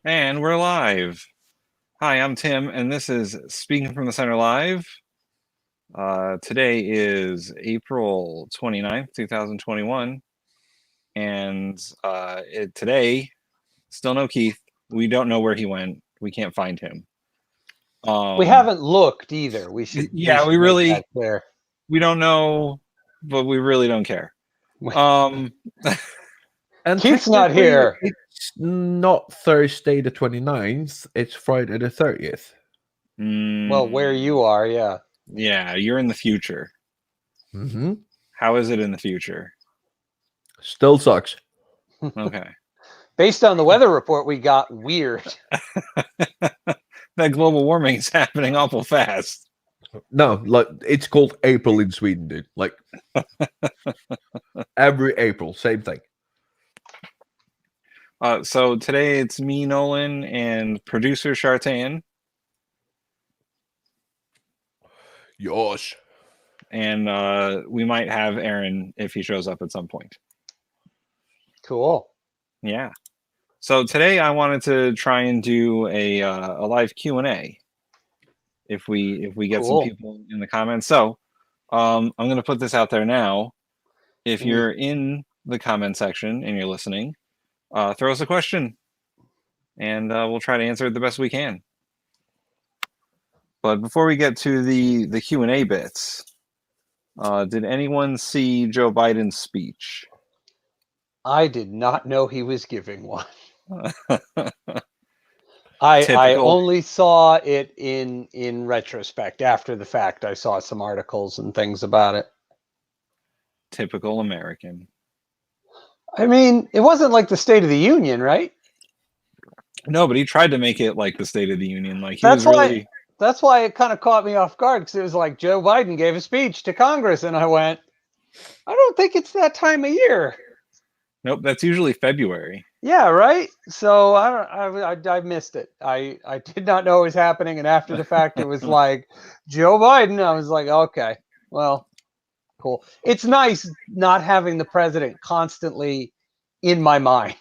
And we're live. Hi, I'm Tim, and this is Speaking from the Center Live. Today is April 29th, 2021. And today, still no Keith. We don't know where he went. We can't find him. We haven't looked either. We should we make really that clear. We don't know, but we really don't care. And Keith's not here. It's not Thursday the 29th. It's Friday the 30th. Well, where you are, yeah. Yeah, you're in the future. Mm-hmm. How is it in the future? Still sucks. Okay. Based on the weather report, we got weird. That global warming is happening awful fast. No, like it's called April in Sweden, dude. Like every April, same thing. So today it's me, Nolan, and producer Shartan. Yosh. And we might have Aaron if he shows up at some point. Cool. Yeah. So today I wanted to try and do a live Q&A. If we get some people in the comments. So I'm going to put this out there now. If you're in the comment section and you're listening, throw us a question, and we'll try to answer it the best we can. But before we get to the Q&A bits, did anyone see Joe Biden's speech? I did not know he was giving one. I only saw it in retrospect. After the fact, I saw some articles and things about it. Typical American. I mean, it wasn't like the State of the Union, right? No, but he tried to make it like the State of the Union. Like that's why it kind of caught me off guard, because it was like Joe Biden gave a speech to Congress, and I went, I don't think it's that time of year. Nope, that's usually February. Yeah, right. So I missed it. I did not know it was happening, and after the fact, it was like Joe Biden. I was like, okay, well, cool. It's nice not having the president constantly in my mind.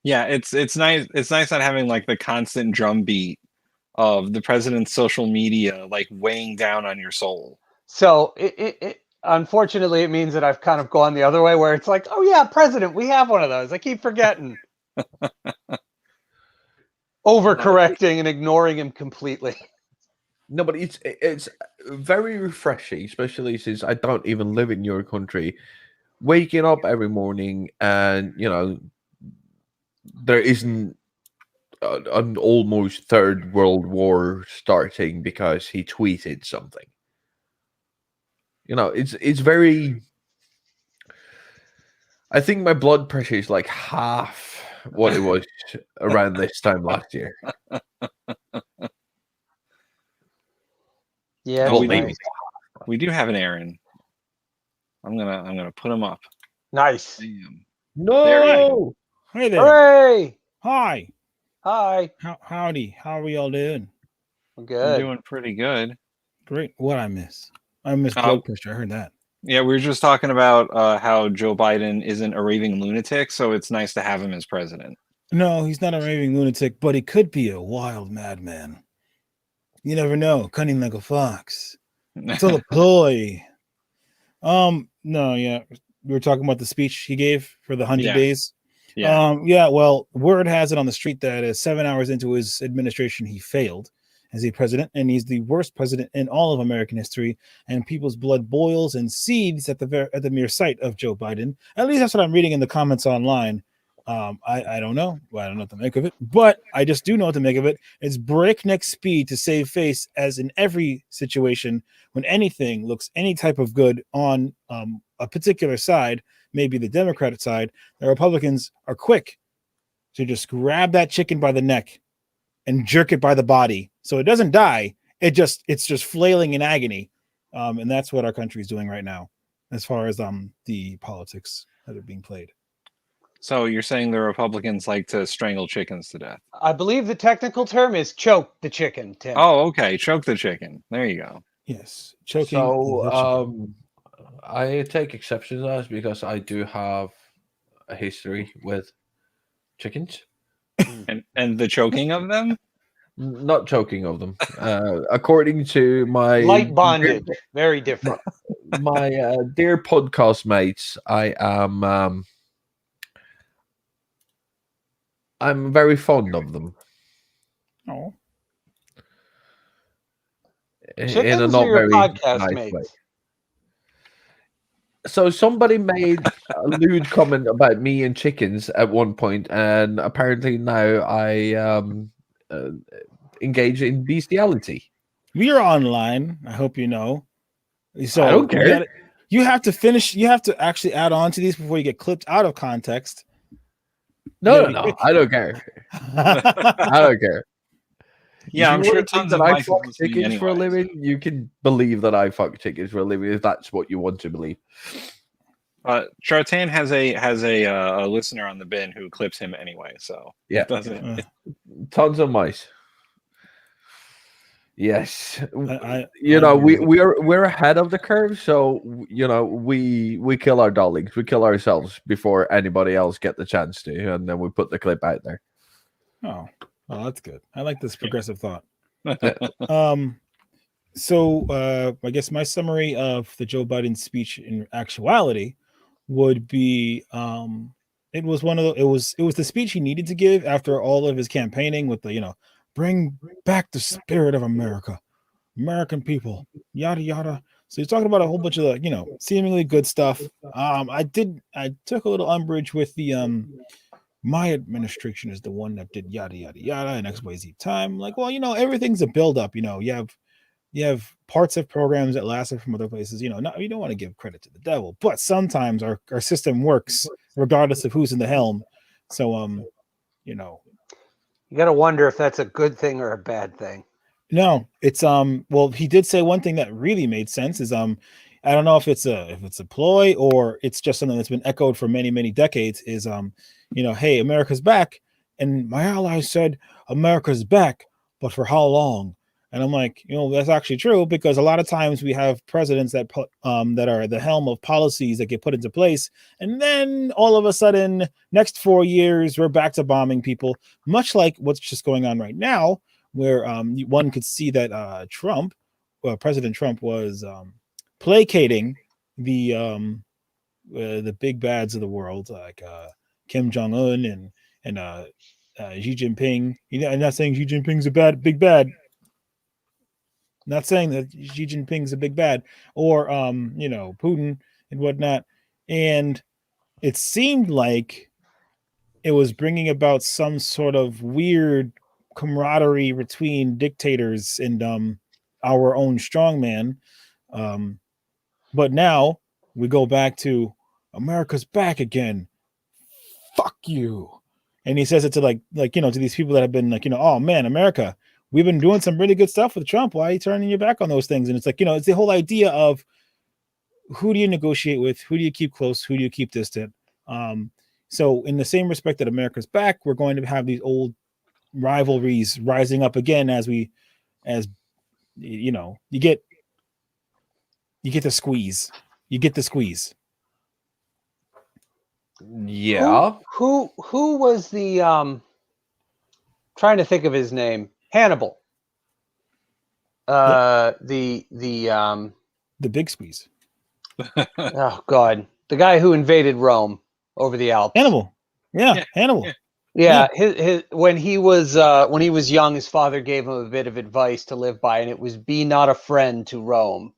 Yeah, it's nice. It's nice not having like the constant drumbeat of the president's social media like weighing down on your soul. So it unfortunately, it means that I've kind of gone the other way, where it's like, oh yeah, president, we have one of those. I keep forgetting. Overcorrecting and ignoring him completely. No, but it's very refreshing, especially since I don't even live in your country. Waking up every morning and, there isn't an almost third world war starting because he tweeted something. It's very... I think my blood pressure is like half what it was around this time last year. Yeah, we do have an Aaron. I'm gonna put him up. Nice. Damn. No. Hey there. Hooray! Hi. Howdy. How are we all doing? I'm good. We're doing pretty good. Great. What I miss? I missed blood pressure. I heard that. Yeah, we were just talking about how Joe Biden isn't a raving lunatic, so it's nice to have him as president. No, he's not a raving lunatic, but he could be a wild madman. You never know. Cunning like a fox. Full of ploy. No, yeah. We were talking about the speech he gave for the 100 days. Yeah. Well, word has it on the street that 7 hours into his administration, he failed as a president, and he's the worst president in all of American history, and people's blood boils and seethes at the mere sight of Joe Biden. At least that's what I'm reading in the comments online. I don't know. Well, I don't know what to make of it, but I just do know what to make of it. It's breakneck speed to save face, as in every situation when anything looks any type of good on a particular side, maybe the Democratic side. The Republicans are quick to just grab that chicken by the neck and jerk it by the body so it doesn't die. It's just flailing in agony, and that's what our country is doing right now, as far as the politics that are being played. So you're saying the Republicans like to strangle chickens to death? I believe the technical term is choke the chicken, Tim. Oh, okay. Choke the chicken. There you go. Yes. Choking. So I take exception to that because I do have a history with chickens. And the choking of them. Not choking of them. According to my Light bondage, very different. my dear podcast mates, I am I'm very fond of them. Oh, In a Chickens not or your very podcast nice mates? way. So somebody made a lewd comment about me and chickens at one point, and apparently now I uh, engage in bestiality. we are online. I hope you know. So I don't care. you have to finish. You have to actually add on to these before you get clipped out of context. No, Yeah, no, I don't care. I don't care. Yeah, If I'm you sure wanna think tons of that I mice are fuck listening chickens for a anyways. living. You can believe that I fuck chickens for a living if that's what you want to believe. Chartan has a listener on the bin who clips him anyway, so Yeah. it doesn't. Tons of mice. Yes, I we agree. we're ahead of the curve, so we kill our darlings, we kill ourselves before anybody else get the chance to, and then we put the clip out there. Oh, well, that's good. I like this progressive thought. Yeah. So I guess my summary of the Joe Biden speech in actuality would be it was one of the, it was the speech he needed to give after all of his campaigning with the bring back the spirit of America, American people, yada yada. So he's talking about a whole bunch of seemingly good stuff. I took a little umbrage with the my administration is the one that did yada yada yada and XYZ time. Like, well, everything's a buildup. You have parts of programs that lasted from other places. You don't want to give credit to the devil, but sometimes our system works regardless of who's in the helm. So You got to wonder if that's a good thing or a bad thing. no, it's well, he did say one thing that really made sense is I don't know if it's a ploy or it's just something that's been echoed for many, many decades is hey, America's back. And my allies said America's back, but for how long? And I'm like, that's actually true because a lot of times we have presidents that that are at the helm of policies that get put into place, and then all of a sudden, next 4 years, we're back to bombing people, much like what's just going on right now, where one could see that President Trump was placating the big bads of the world, like Kim Jong Un and Xi Jinping. I'm not saying Xi Jinping's a big bad. Not saying that Xi Jinping's a big bad or Putin and whatnot. And it seemed like it was bringing about some sort of weird camaraderie between dictators and our own strongman. But now we go back to America's back again. Fuck you. And he says it to to these people that have been oh man, America, we've been doing some really good stuff with Trump. Why are you turning your back on those things? And it's it's the whole idea of who do you negotiate with? Who do you keep close? Who do you keep distant? So in the same respect that America's back, we're going to have these old rivalries rising up again as you get the squeeze. You get the squeeze. Yeah. Who was the trying to think of his name? Hannibal. The big squeeze. Oh God, the guy who invaded Rome over the Alps. Hannibal. Yeah. Hannibal. Yeah, his when he was young, his father gave him a bit of advice to live by, and it was be not a friend to Rome.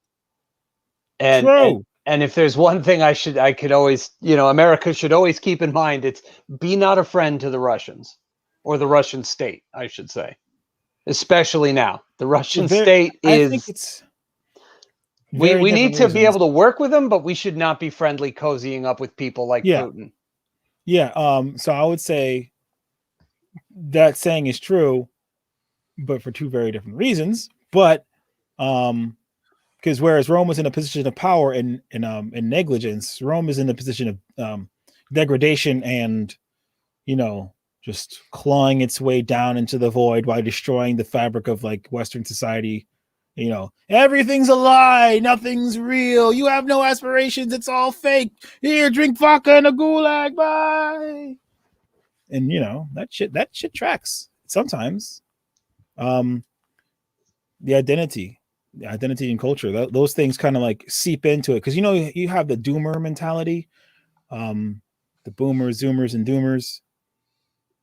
And if there's one thing I could always, America should always keep in mind, it's be not a friend to the Russians or the Russian state, I should say. Especially now. The Russian state is, I think it's we need to be able to work with them, but we should not be friendly cozying up with people like Putin. Yeah. So I would say that saying is true, but for two very different reasons. But because whereas Rome was in a position of power and negligence, Rome is in a position of degradation and just clawing its way down into the void while destroying the fabric of Western society. Everything's a lie, nothing's real, you have no aspirations, it's all fake. Here, drink vodka in a gulag, bye. and you know that shit tracks sometimes. The identity and culture, those things kind of like seep into it, because you know you have the doomer mentality, the boomers, zoomers, and doomers.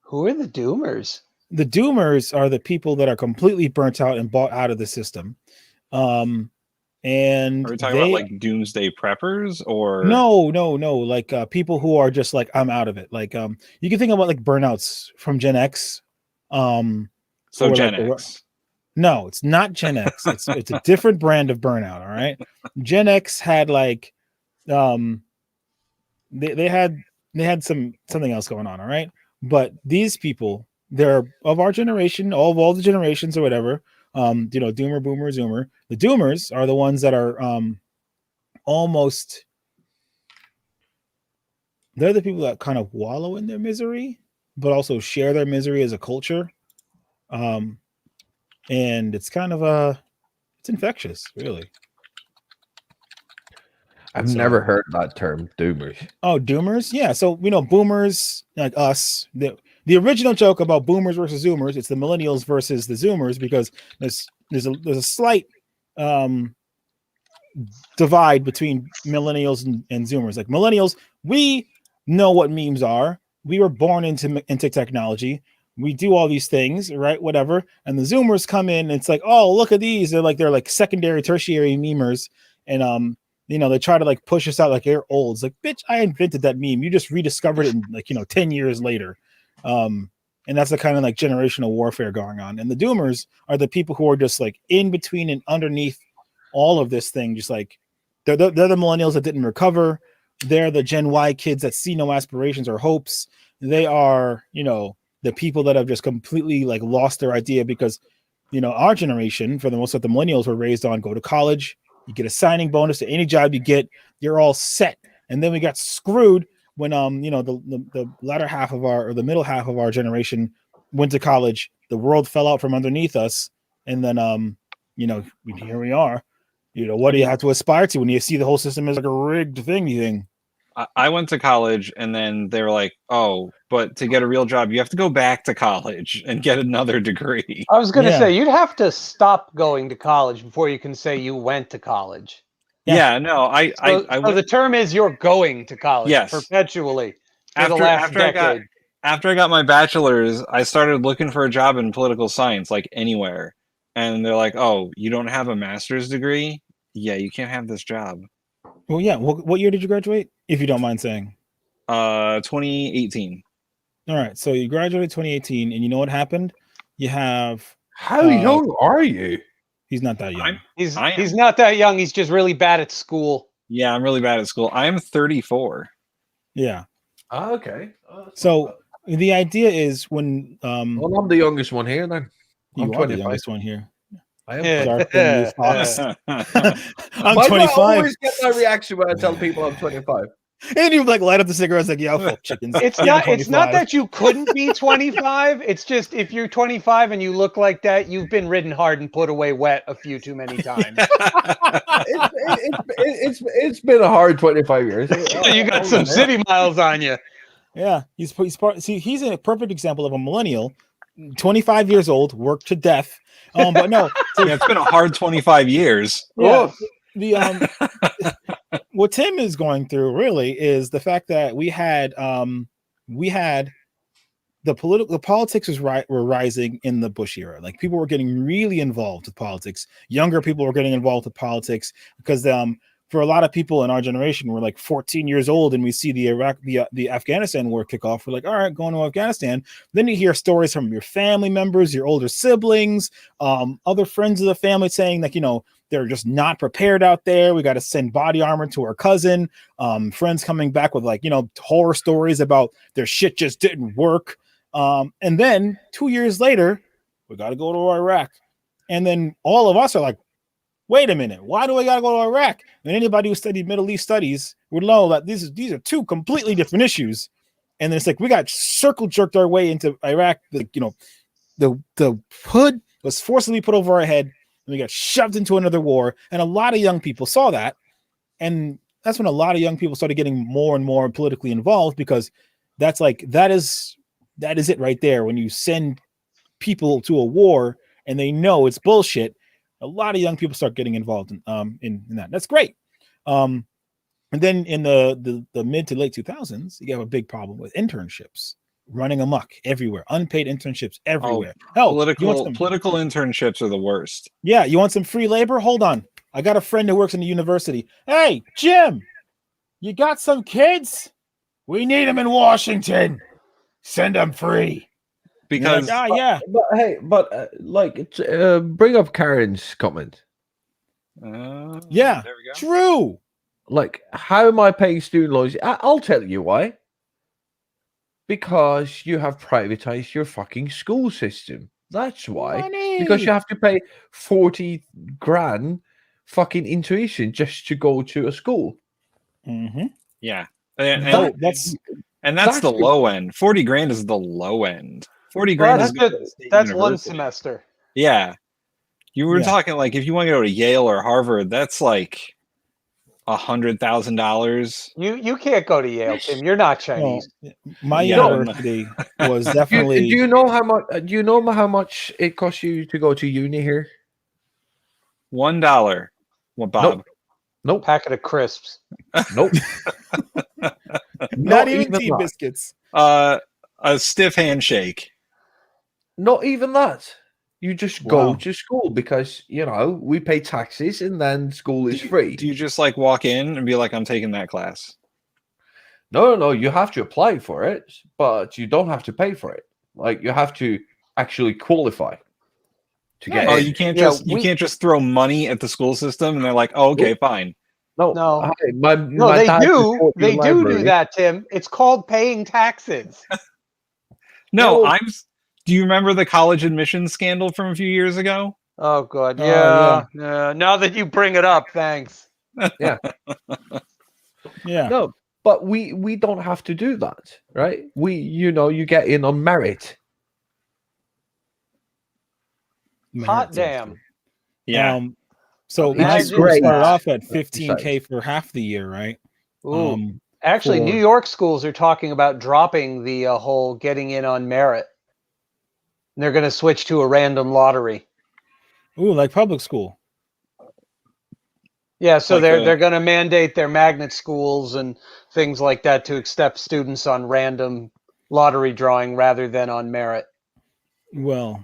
Who are the doomers? The doomers are the people that are completely burnt out and bought out of the system. And Are we talking about like doomsday preppers or no, like people who are just like, I'm out of it. Like you can think about like burnouts from Gen X. So Gen X. No, it's not Gen X. It's a different brand of burnout. All right. Gen X had like they had something else going on. All right. But these people, they're of our generation, all the generations or whatever. You know, doomer, boomer, zoomer. The doomers are the ones that are almost, they're the people that kind of wallow in their misery, but also share their misery as a culture. And it's kind of it's infectious, really. I've never heard that term, doomers. Oh, doomers? Yeah. So, you know, boomers like us, the original joke about boomers versus zoomers, it's the millennials versus the zoomers, because there's a slight divide between millennials and zoomers. Like millennials, we know what memes are. We were born into technology. We do all these things, right? Whatever. And the zoomers come in and it's like, oh, look at these. They're like secondary, tertiary memers. And you know, they try to like push us out like they're old. It's like, bitch, I invented that meme. You just rediscovered it in like, you know, 10 years later. And that's the kind of like generational warfare going on. And the doomers are the people who are just like in between and underneath all of this thing. Just like they're the millennials that didn't recover. They're the Gen Y kids that see no aspirations or hopes. They are, you know, the people that have just completely like lost their idea, because, you know, our generation, for the most part, the millennials were raised on go to college, you get a signing bonus to any job you get, you're all set. And then we got screwed when you know, the latter half of our, or the middle half of our generation went to college, the world fell out from underneath us, and then you know, here we are. You know, what do you have to aspire to when you see the whole system as like a rigged thing? You think? I went to college, and then they were like, oh, but to get a real job, you have to go back to college and get another degree. I was going to say, you'd have to stop going to college before you can say you went to college. Yeah, no, So the term is you're going to college perpetually for the last decade. After I got my bachelor's, I started looking for a job in political science, like anywhere. And they're like, oh, you don't have a master's degree? Yeah, you can't have this job. Well, yeah. What year did you graduate, if you don't mind saying? 2018. All right. So you graduated 2018, and you know what happened? You have... How young are you? He's not that young. He's not that young. He's just really bad at school. Yeah, I'm really bad at school. I'm 34. Yeah. Oh, okay. So the idea is when... well, I'm the youngest one here then. You are the youngest one here. I am. I'm Why 25. do I always get my reaction when I tell people I'm 25? And you like light up the cigarettes like, yeah, I'll fuck chickens. It's not that you couldn't be 25. It's just if you're 25 and you look like that, you've been ridden hard and put away wet a few too many times. It's been a hard 25 years. You got some city miles on you. Yeah, he's part. See, he's a perfect example of a millennial, 25 years old, worked to death. But no, so, yeah, it's been a hard 25 years. Yeah, what Tim is going through really is the fact that we had the politics were rising in the Bush era. Like people were getting really involved with politics. Younger people were getting involved with politics because for a lot of people in our generation, we're like 14 years old and we see the Afghanistan war kick off. We're like, all right, going to Afghanistan. Then you hear stories from your family members, your older siblings, other friends of the family saying that, you know, they're just not prepared out there. We got to send body armor to our cousin. Friends coming back with like, you know, horror stories about their shit just didn't work. And then 2 years later, we got to go to Iraq. And then all of us are like, wait a minute, why do I got to go to Iraq? And anybody who studied Middle East studies would know that these are two completely different issues. And then it's like, we got circle jerked our way into Iraq. The hood was forcibly put over our head and we got shoved into another war. And a lot of young people saw that. And that's when a lot of young people started getting more and more politically involved, because that is that is it right there. When you send people to a war and they know it's bullshit, a lot of young people start getting involved in that. That's great. And then in the mid to late 2000s, you have a big problem with internships running amok everywhere, unpaid internships everywhere. Political internships are the worst. Yeah, you want some free labor? Hold on. I got a friend who works in the university. Hey, Jim, you got some kids? We need them in Washington. Send them free. Because like, yeah. But hey, bring up Karen's comment. Yeah, there we go. true. Like, how am I paying student loans? I'll tell you why. Because you have privatized your fucking school system. That's why. Money. Because you have to pay 40 grand fucking intuition just to go to a school. Mm-hmm. Yeah. That's the low end. 40 grand is the low end. 40 grand is good. That's one semester. Yeah. You were talking like if you want to go to Yale or Harvard, that's like $100,000. You can't go to Yale, Tim. You're not Chinese. My university was definitely. Do you know how much? Do you know how much it costs you to go to uni here? $1. What, Bob? Nope. Packet of crisps. Nope. Not even tea biscuits. A stiff handshake. Not even that. You just go to school because, we pay taxes and then school is free. Do you just like walk in and be like, I'm taking that class? No. You have to apply for it, but you don't have to pay for it. Like, you have to actually qualify to get in. You can't just throw money at the school system and they're like, oh, okay, fine. No. My They dad do. They library. do that, Tim. It's called paying taxes. No. Do you remember the college admissions scandal from a few years ago? Oh God, yeah. Now that you bring it up, thanks. Yeah. Yeah. No, but we don't have to do that, right? You get in on merit. Hot damn. Yeah. So Imagine my school started that. off at $15K for half the year, right? Ooh. Actually, New York schools are talking about dropping the whole getting in on merit. And they're going to switch to a random lottery. Ooh, like public school. Yeah, so Like they're going to mandate their magnet schools and things like that to accept students on random lottery drawing rather than on merit. Well,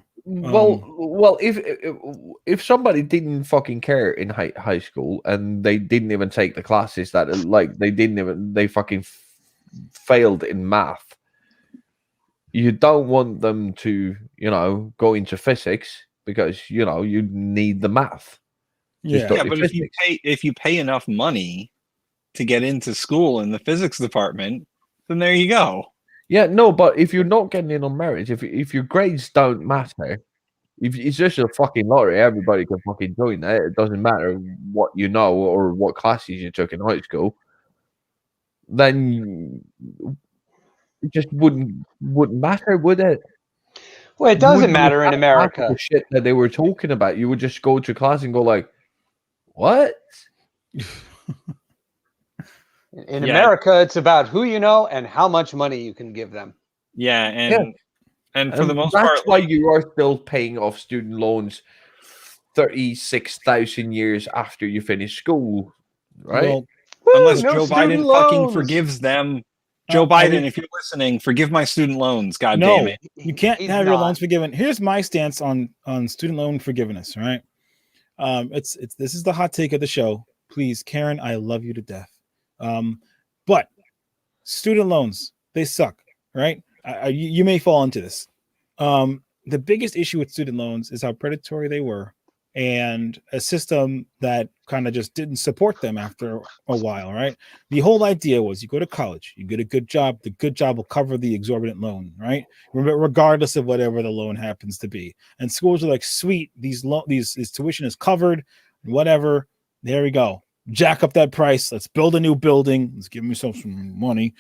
if somebody didn't fucking care in high school and they didn't even take the classes they fucking failed in math, you don't want them to go into physics because you need the math. yeah, but if you pay enough money to get into school in the physics department, then there you go. Yeah, no, but if you're not getting in on merit, if your grades don't matter, if it's just a fucking lottery, everybody can fucking join that. It doesn't matter what you know or what classes you took in high school. Then it just wouldn't matter, would it? Well, it doesn't matter in America. The shit that they were talking about, you would just go to class and go like, "What?" In America, it's about who you know and how much money you can give them. Yeah, and for the most that's part, why you are still paying off student loans 36,000 years after you finish school, right? well, unless no Joe student Biden fucking loans. forgives them. Joe Biden, if you're listening, forgive my student loans. God no, damn it. you can't He's have your not. loans forgiven. Here's my stance on student loan forgiveness. Right? It's this is the hot take of the show. Please, Karen, I love you to death. But student loans, they suck. Right? You may fall into this. The biggest issue with student loans is how predatory they were, and a system that kind of just didn't support them after a while, right? The whole idea was you go to college, you get a good job, the good job will cover the exorbitant loan, right? Regardless of whatever the loan happens to be. And schools are like, sweet, this tuition is covered, whatever, there we go. Jack up that price, let's build a new building, let's give myself some money.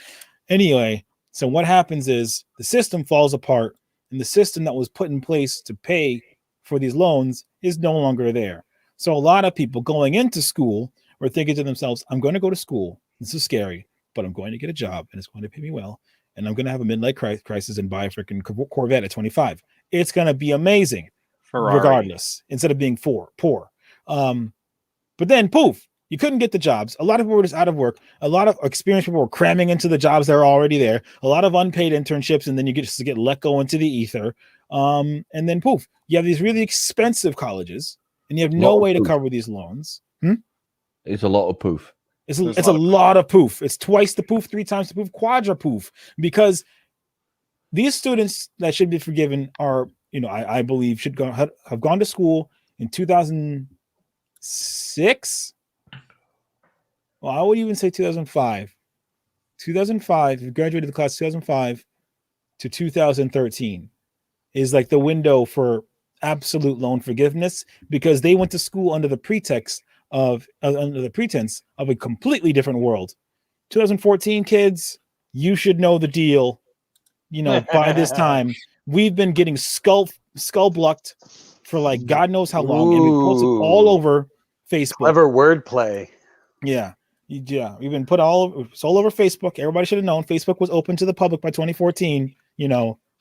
Anyway, so what happens is the system falls apart, and the system that was put in place to pay for these loans is no longer there. So a lot of people going into school were thinking to themselves, I'm going to go to school. This is scary, but I'm going to get a job and it's going to pay me well. and I'm going to have a midlife crisis and buy a freaking Corvette at 25. It's going to be amazing, Ferrari. regardless, instead of being poor. But then poof, you couldn't get the jobs. A lot of people were just out of work. A lot of experienced people were cramming into the jobs that are already there. A lot of unpaid internships, and then you get let go into the ether. And then poof, you have these really expensive colleges, and you have no way to cover these loans. It's a lot of poof. It's a lot of poof. It's twice the poof, 3 times the poof, quadra poof, because these students that should be forgiven are, I believe should have gone to school in 2006. Well, I would even say 2005. 2005, you graduated the class 2005 to 2013 is like the window for absolute loan forgiveness, because they went to school under the pretense of a completely different world. 2014 kids, you should know the deal. By this time, we've been getting skull blocked for like God knows how long, and we posted all over Facebook. Clever wordplay. Yeah, we've been put all over Facebook. Everybody should have known Facebook was open to the public by 2014.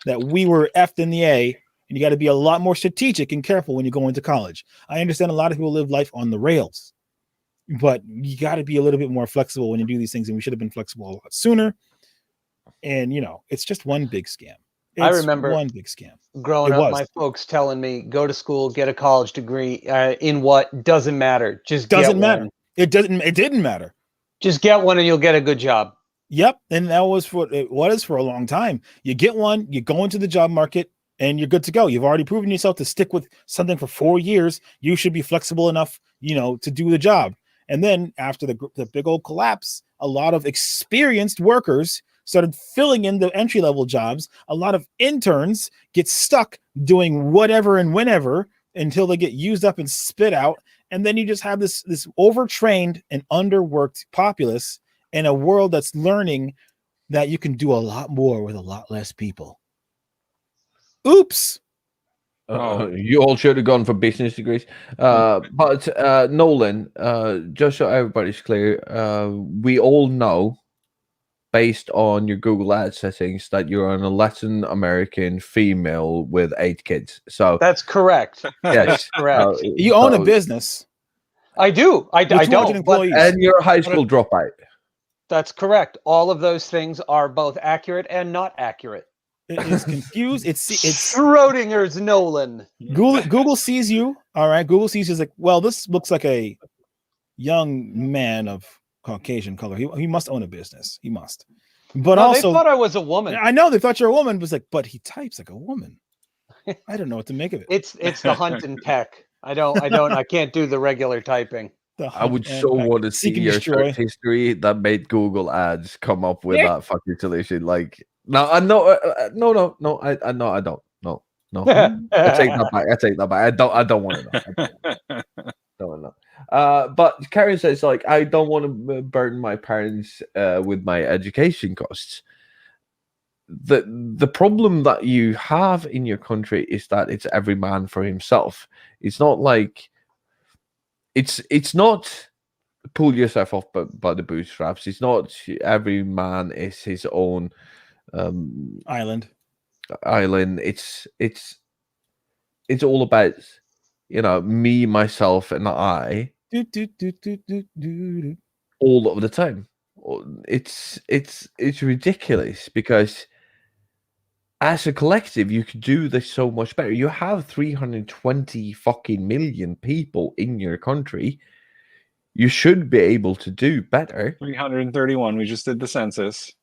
That we were effed in the A. And you got to be a lot more strategic and careful when you go into college. I understand a lot of people live life on the rails, but you got to be a little bit more flexible when you do these things. And we should have been flexible a lot sooner. And, it's just one big scam. I remember one big scam. Growing up, my folks telling me, go to school, get a college degree in what doesn't matter. Just doesn't matter. It didn't matter. Just get one and you'll get a good job. Yep. And that was what it was for a long time. You get one, you go into the job market, and you're good to go. You've already proven yourself to stick with something for 4 years. You should be flexible enough, to do the job. And then after the big old collapse, a lot of experienced workers started filling in the entry-level jobs. A lot of interns get stuck doing whatever and whenever until they get used up and spit out. And then you just have this overtrained and underworked populace in a world that's learning that you can do a lot more with a lot less people. Oops. You all should have gone for business degrees. But Nolan, just so everybody's clear, we all know, based on your Google Ads settings, that you're an Latin American female with 8 kids. So that's correct. Yes, that's correct. You own a business. I do. I don't. And you're a high school dropout. That's correct. All of those things are both accurate and not accurate. It is confused. It's Schrodinger's Nolan. Google sees you. All right. Google sees you as like, well, this looks like a young man of Caucasian color. He must own a business. He must. But also, they thought I was a woman. I know they thought you're a woman, but it's like, but he types like a woman. I don't know what to make of it. It's the hunt and peck. I can't do the regular typing. I would so want to see your search history that made Google Ads come up with that fucking solution. Like, no, I know, no, I don't. No. I take that back. I don't want to know. Don't want to know. But Karen says, like, I don't want to burden my parents with my education costs. The problem that you have in your country is that it's every man for himself. It's not like it's not pull yourself off by the bootstraps. It's not every man is his own island. It's all about, me, myself, and I all of the time. It's ridiculous, because as a collective, you could do this so much better. You have 320 fucking million people in your country. You should be able to do better. 331. We just did the census.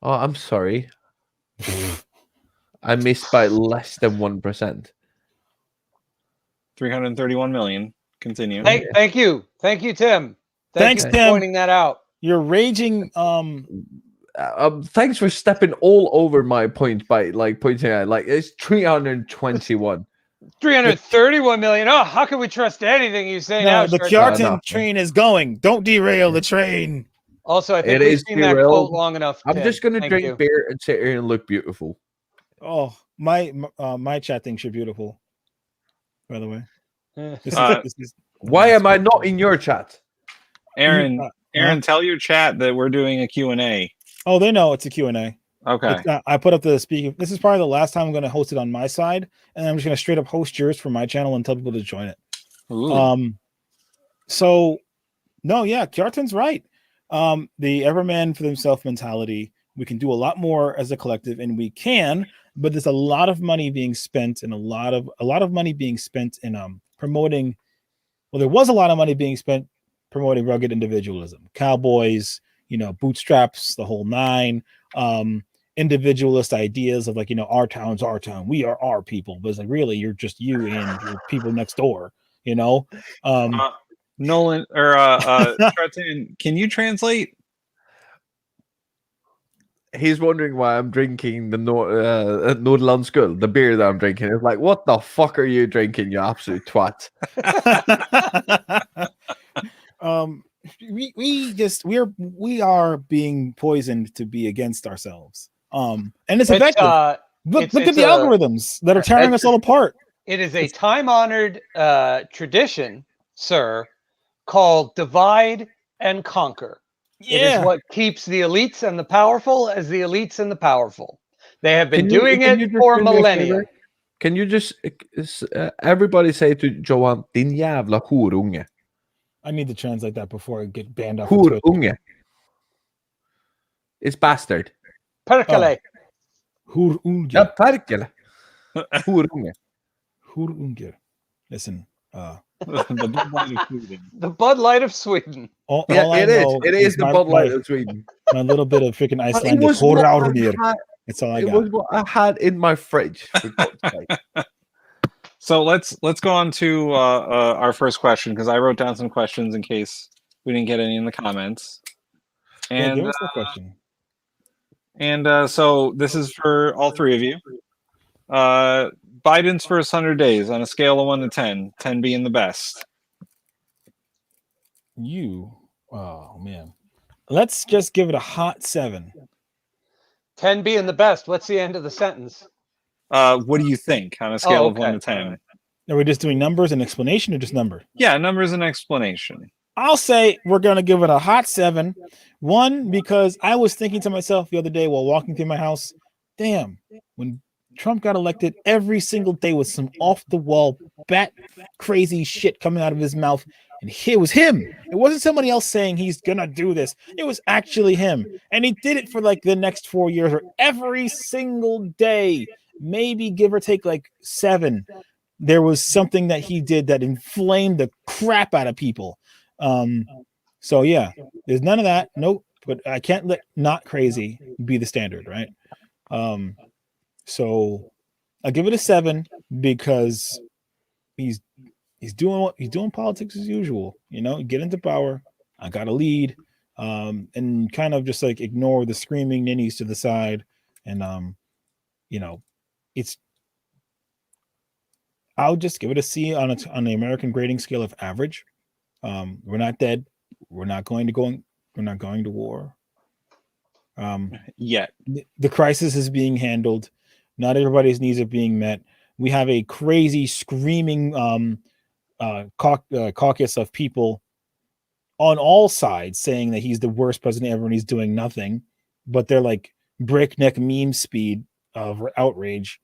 Oh, I'm sorry. I missed by less than 1%. 331 million. Continue. Thank you, Tim. Thanks, for Tim, pointing that out. You're raging. Thanks for stepping all over my point by pointing out it's 321. 331 million. Oh, how can we trust anything you say now? The Kjartan train is going. Don't derail the train. Also, I think we've seen that quote long enough. I'm just going to drink beer and sit here and look beautiful. Oh, my chat thinks you're beautiful, by the way. Why am I not in your chat? Aaron, tell your chat that we're doing a Q&A. Oh, they know it's a Q&A. Okay. It's not, I put up the speaking. This is probably the last time I'm going to host it on my side, and I'm just going to straight up host yours for my channel and tell people to join it. Ooh. So no, yeah, Kjartan's right. The everyman for themselves mentality. We can do a lot more as a collective, and we can, but there's a lot of money being spent and a lot of money being spent in promoting. Well, there was a lot of money being spent promoting rugged individualism, cowboys, bootstraps, the whole nine, individualist ideas of like, our town's our town, we are our people, but it's like, really, you're just you and your people next door, Nolan or Kjartan, can you translate? He's wondering why I'm drinking the Nordlandskul, the beer that I'm drinking. It's like, what the fuck are you drinking, you absolute twat? We are being poisoned to be against ourselves. And it's effective. Look at the algorithms that are tearing us all apart. It is a time-honored tradition, sir, called divide and conquer. Yeah. It is what keeps the elites and the powerful as the elites and the powerful. They have been doing it for millennia. Can you just everybody say to Johan, din jävla horunge? I need to translate that before I get banned off of Twitter. Horunge. It's bastard. Perkele. Horunge. Ja, perkele. Horunge. Horunge. Listen, The Bud Light of Sweden. It is the Bud Light of Sweden. My little bit of freaking Icelandic. That's all I got. It was what I had in my fridge. For God's sake. So let's go on to our first question, because I wrote down some questions in case we didn't get any in the comments. And give us the question. And so this is for all three of you. Biden's first 100 days on a scale of 1 to 10, 10 being the best. Oh man, let's just give it a hot 7. 10 being the best. What's the end of the sentence? What do you think on a scale of 1 to 10? Are we just doing numbers and explanation, or just number? Yeah, numbers and explanation. I'll say we're gonna give it a hot 7. 1, because I was thinking to myself the other day while walking through my house, damn, when Trump got elected, every single day was some off the wall, bat crazy shit coming out of his mouth. And it was him. It wasn't somebody else saying he's gonna do this. It was actually him. And he did it for like the next 4 years, or every single day, maybe give or take like 7. There was something that he did that inflamed the crap out of people. So yeah, there's none of that. Nope. But I can't let not crazy be the standard, right? So I'll give it a 7 because he's doing politics as usual, get into power. I got to lead, and kind of just like ignore the screaming ninnies to the side. And, I'll just give it a C on the American grading scale of average. We're not dead. We're not going to war. Yet. The crisis is being handled. Not everybody's needs are being met. We have a crazy screaming caucus of people on all sides saying that he's the worst president ever and he's doing nothing, but they're like breakneck meme speed of outrage.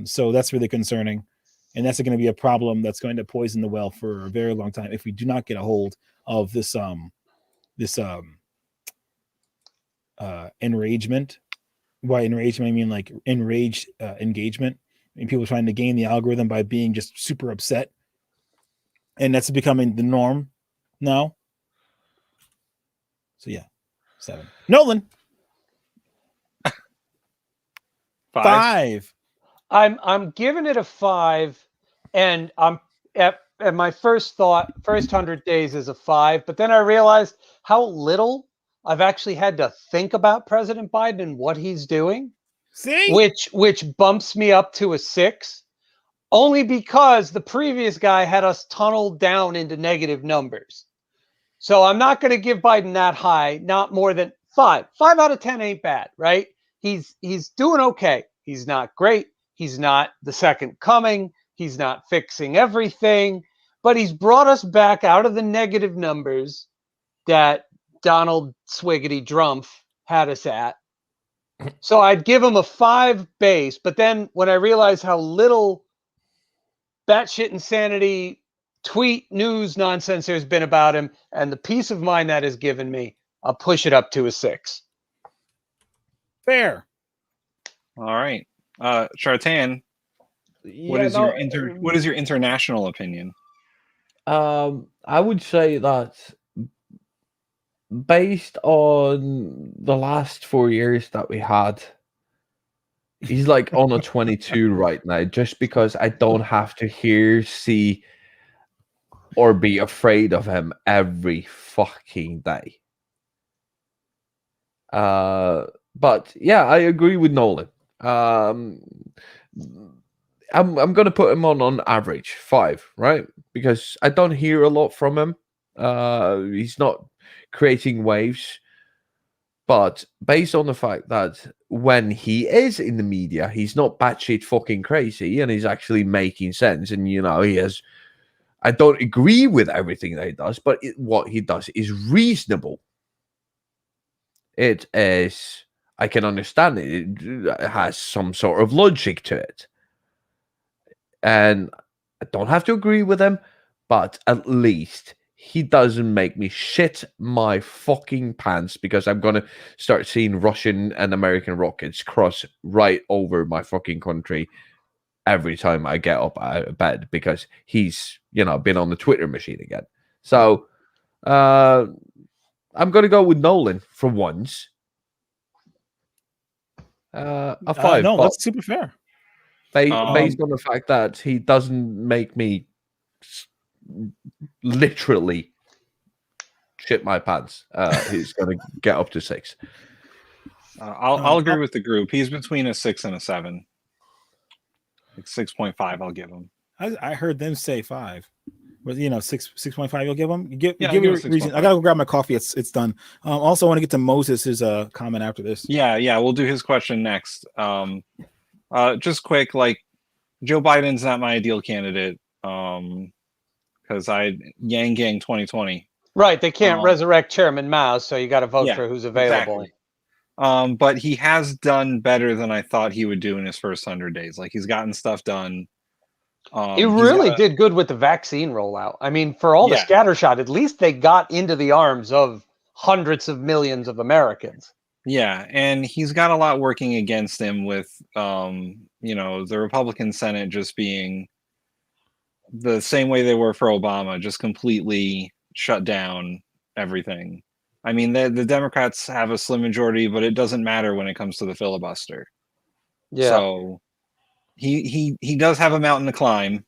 So that's really concerning, and that's going to be a problem that's going to poison the well for a very long time if we do not get a hold of this enragement. By enragement, I mean like enraged engagement. I mean, people trying to gain the algorithm by being just super upset. And that's becoming the norm now. So yeah, 7. Nolan. 5. I'm giving it a 5, and I'm at my first 100 days is a 5, but then I realized how little I've actually had to think about President Biden and what he's doing. See? Which bumps me up to a 6, only because the previous guy had us tunneled down into negative numbers. So I'm not going to give Biden that high, not more than 5. 5 out of 10 ain't bad, right? He's doing okay. He's not great. He's not the second coming. He's not fixing everything, but he's brought us back out of the negative numbers that Donald Swiggity Drumpf had us at. So I'd give him a 5 base, but then when I realized how little batshit insanity tweet news nonsense there's been about him and the peace of mind that has given me, I'll push it up to a 6. Fair. All right. Chartan, what is your international opinion? I would say that based on the last 4 years that we had, he's like on a 22 right now, just because I don't have to hear, see, or be afraid of him every fucking day. But yeah, I agree with Nolan. I'm gonna put him on average 5, right? Because I don't hear a lot from him. He's not creating waves. But based on the fact that when he is in the media, he's not batshit fucking crazy and he's actually making sense. And, he has... I don't agree with everything that he does, but what he does is reasonable. It is... I can understand it. It has some sort of logic to it. And I don't have to agree with him, but at least he doesn't make me shit my fucking pants because I'm going to start seeing Russian and American rockets cross right over my fucking country every time I get up out of bed because he's, been on the Twitter machine again. So I'm going to go with Nolan for once. A 5. No, that's super fair. Based on the fact that he doesn't make me literally shit my pants, he's going to get up to 6. I'll agree with the group. He's between a 6 and a 7. Like 6.5, I'll give him. I heard them say 5. But 6.5 you'll give him? Give Yeah, your reason. I gotta go grab my coffee. It's done. Also I want to get to Moses' comment after this. Yeah, we'll do his question next. Just quick, like Joe Biden's not my ideal candidate. Because Yang Gang 2020. Right, they can't resurrect Chairman Mao, so you got to vote for who's available. Exactly. But he has done better than I thought he would do in his first 100 days. Like he's gotten stuff done. He really did good with the vaccine rollout. I mean, for all the scattershot, at least they got into the arms of hundreds of millions of Americans. Yeah, and he's got a lot working against him with, the Republican Senate just being the same way they were for Obama, just completely shut down everything. I mean, the Democrats have a slim majority, but it doesn't matter when it comes to the filibuster. Yeah. So he does have a mountain to climb,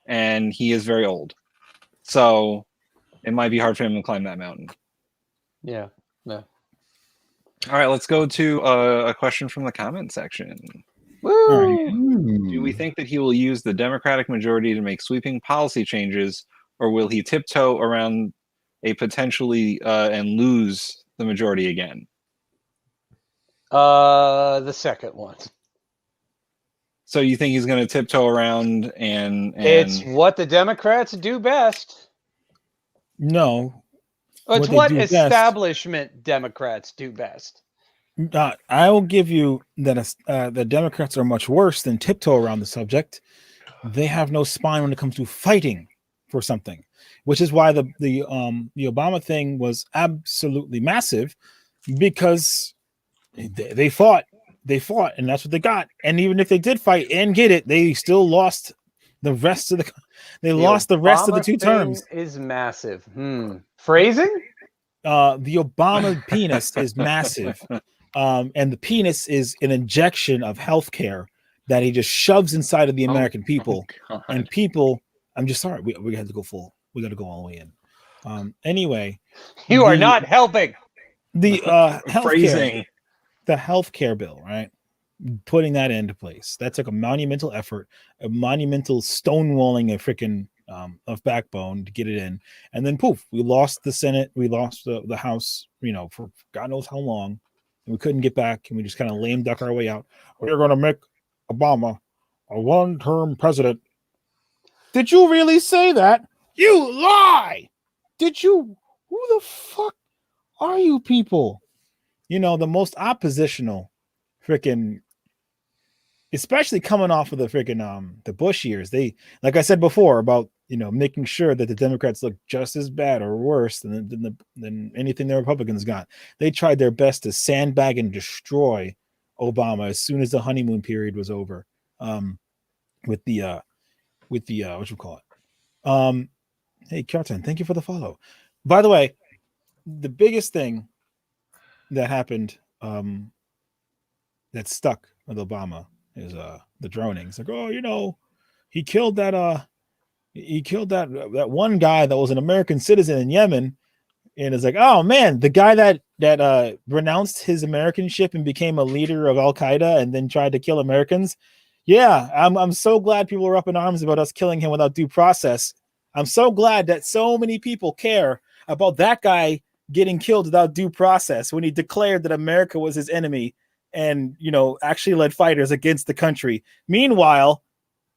and he is very old. So it might be hard for him to climb that mountain. Yeah. All right, let's go to a question from the comment section. Woo! Do we think that he will use the Democratic majority to make sweeping policy changes, or will he tiptoe around a potentially and lose the majority again? The second one. So you think he's going to tiptoe around and... It's what the Democrats do best. No. It's what establishment Democrats do best. I will give you that the Democrats are much worse than tiptoe around the subject. They have no spine when it comes to fighting for something, which is why the Obama thing was absolutely massive, because they fought, and that's what they got. And even if they did fight and get it, they still lost the rest of the. They lost the rest of the 2 terms. Is massive. Phrasing? The Obama penis is massive. And the penis is an injection of healthcare that he just shoves inside of the American people. And people, I'm just sorry, we had to go full. We got to go all the way in. Anyway, you are not helping. The healthcare bill, right? Putting that into place. That's like a monumental effort, a monumental stonewalling a freaking of backbone to get it in. And then poof, we lost the Senate, we lost the House, for God knows how long. We couldn't get back, and we just kind of lame duck our way out. We're going to make Obama a one-term president. Did you really say that? You lie! Did you? Who the fuck are you people? the most oppositional freaking, especially coming off of the freaking the Bush years. They, like I said before, about making sure that the Democrats look just as bad or worse than anything the Republicans got. They tried their best to sandbag and destroy Obama as soon as the honeymoon period was over. With the what you call it. Hey, Kjartan, thank you for the follow. By the way, the biggest thing that happened that stuck with Obama is the droning. It's like, oh, he killed that one guy that was an American citizen in Yemen, and it's like, oh man, the guy that renounced his Americanship and became a leader of Al Qaeda and then tried to kill Americans. Yeah, I'm so glad people are up in arms about us killing him without due process. I'm so glad that so many people care about that guy getting killed without due process when he declared that America was his enemy and, actually led fighters against the country. Meanwhile,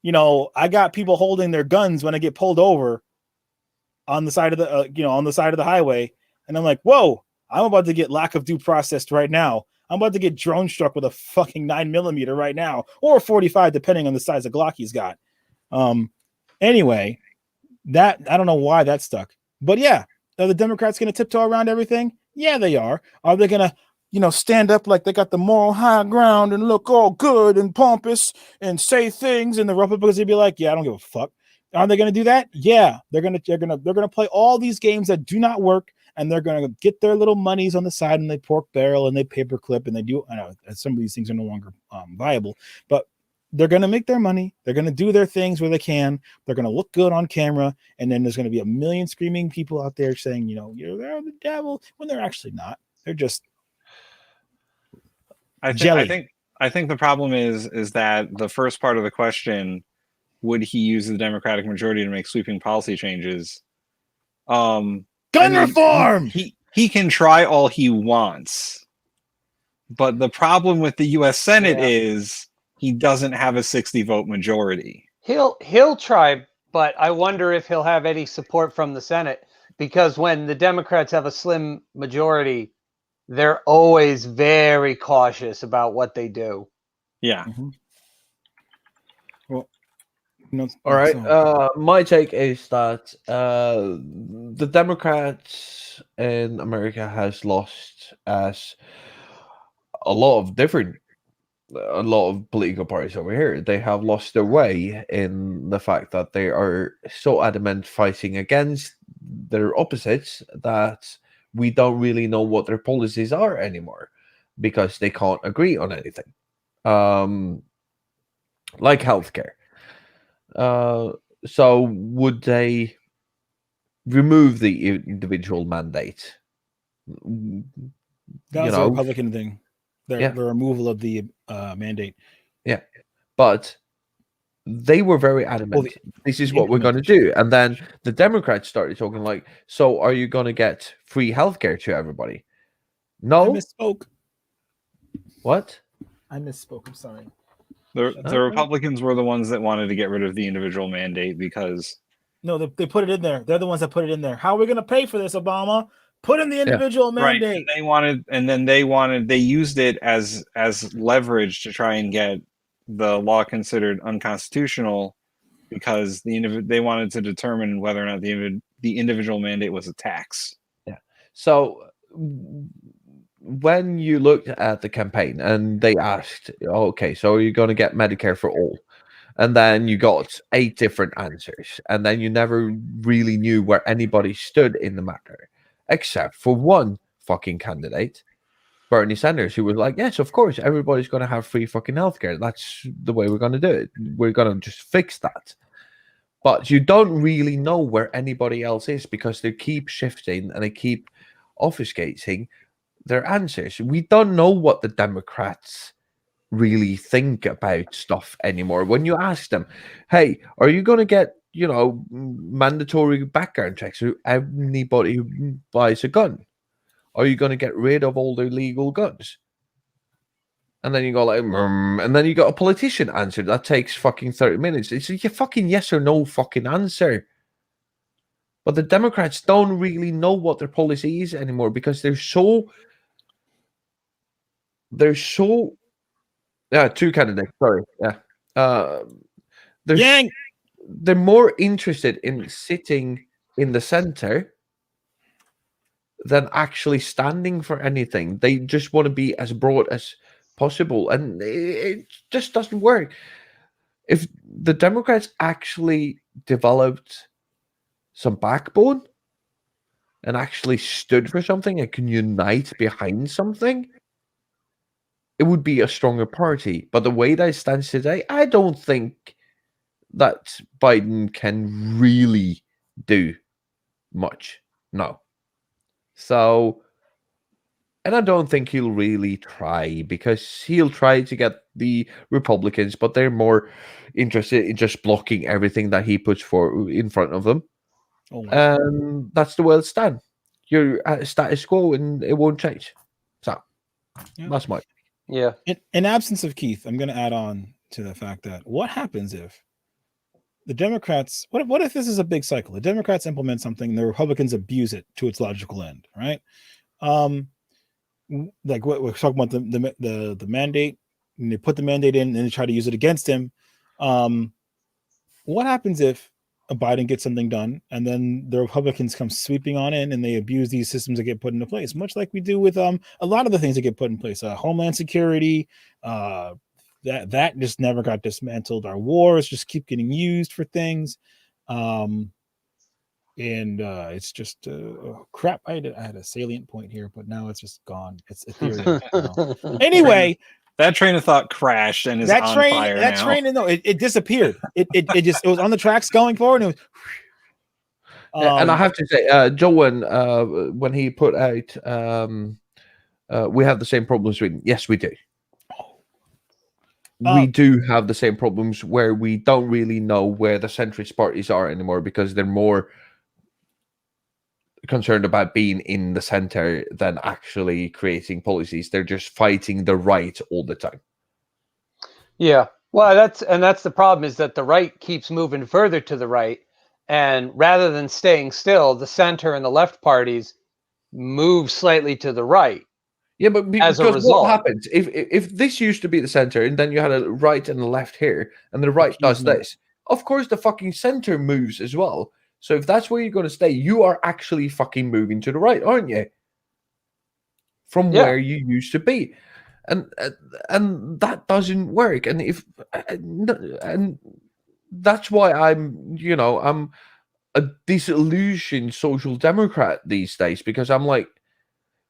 I got people holding their guns when I get pulled over on the side of the, on the side of the highway. And I'm like, whoa, I'm about to get lack of due process right now. I'm about to get drone struck with a fucking 9mm right now, or 45, depending on the size of Glock he's got. Anyway, that I don't know why that stuck, but yeah, are the Democrats going to tiptoe around everything? Yeah, they are. Are they going to, stand up like they got the moral high ground and look all good and pompous and say things, and the Republicans will be like, yeah, I don't give a fuck. Are they going to do that? Yeah, they're going to play all these games that do not work. And they're going to get their little monies on the side, and they pork barrel and they paperclip, and they do. I know some of these things are no longer viable, but they're going to make their money. They're going to do their things where they can. They're going to look good on camera, and then there's going to be a million screaming people out there saying, they're the devil, when they're actually not. They're just jelly. I think the problem is that the first part of the question, would he use the Democratic majority to make sweeping policy changes? Gun reform. He can try all he wants, but the problem with the U.S. Senate is he doesn't have a 60 vote majority. He'll try, but I wonder if he'll have any support from the Senate, because when the Democrats have a slim majority, they're always very cautious about what they do. Yeah. Mm-hmm. All right. My take is that the Democrats in America has lost as a lot of political parties over here. They have lost their way in the fact that they are so adamant fighting against their opposites that we don't really know what their policies are anymore because they can't agree on anything. Like healthcare. So would they remove the individual mandate? That was a Republican thing. The removal of the mandate. Yeah, but they were very adamant. This is what we're going to do. And then the Democrats started talking like, so are you going to get free healthcare to everybody? No. I misspoke. What? I misspoke. I'm sorry. The Republicans were the ones that wanted to get rid of the individual mandate because... No, they put it in there. They're the ones that put it in there. How are we going to pay for this, Obama? Put in the individual mandate. Right. They used it as leverage to try and get the law considered unconstitutional because they wanted to determine whether or not the individual mandate was a tax. Yeah. So when you looked at the campaign and they asked, okay, so are you going to get Medicare for all? And then you got 8 different answers. And then you never really knew where anybody stood in the matter, except for one fucking candidate, Bernie Sanders, who was like, yes, of course, everybody's going to have free fucking healthcare. That's the way we're going to do it. We're going to just fix that. But you don't really know where anybody else is because they keep shifting and they keep obfuscating their answers. We don't know what the Democrats really think about stuff anymore. When you ask them, hey, are you going to get, mandatory background checks for anybody who buys a gun? Are you going to get rid of all the illegal guns? And then you go like, and then you got a politician answer that takes fucking 30 minutes. It's a fucking yes or no fucking answer. But the Democrats don't really know what their policy is anymore because they're so they're so two candidates. Sorry, they're Yang. they're more interested in sitting in the center than actually standing for anything. They just want to be as broad as possible, and it just doesn't work. If the Democrats actually developed some backbone and actually stood for something and can unite behind something, it would be a stronger party. But the way that it stands today, I don't think that Biden can really do much. No. So, and I don't think he'll really try, because he'll try to get the Republicans, but they're more interested in just blocking everything that he puts in front of them. Oh, And that's the way it stands. You're at status quo and it won't change. So, Yeah. that's my. Yeah. in absence of Keith, I'm going to add on to the fact that what happens if the Democrats, what if this is a big cycle? The Democrats implement something and the Republicans abuse it to its logical end, right? Like what we're talking about, the mandate, and they put the mandate in and they try to use it against him. What happens if a Biden gets something done and then the Republicans come sweeping on in and they abuse these systems that get put into place, much like we do with a lot of the things that get put in place, Homeland Security, that just never got dismantled. Our wars just keep getting used for things. It's just crap. I had a salient point here, but now it's just gone. It's ethereal. Anyway, that train of thought crashed and is on fire now. It disappeared. It was on the tracks going forward. And, And I have to say, Joe, when he put out, we have the same problems with. Yes, we do. We do have the same problems where we don't really know where the centrist parties are anymore, because they're more concerned about being in the center than actually creating policies. They're just fighting the right all the time. Yeah. Well, that's the problem, is that the right keeps moving further to the right, and rather than staying still, the center and the left parties move slightly to the right. Yeah, but because as a result, what happens if this used to be the center and then you had a right and a left here, and the right does this, of course the fucking center moves as well. So if that's where you're going to stay, you are actually fucking moving to the right, aren't you? From where you used to be, and that doesn't work. And that's why I'm a disillusioned social democrat these days, because I'm like,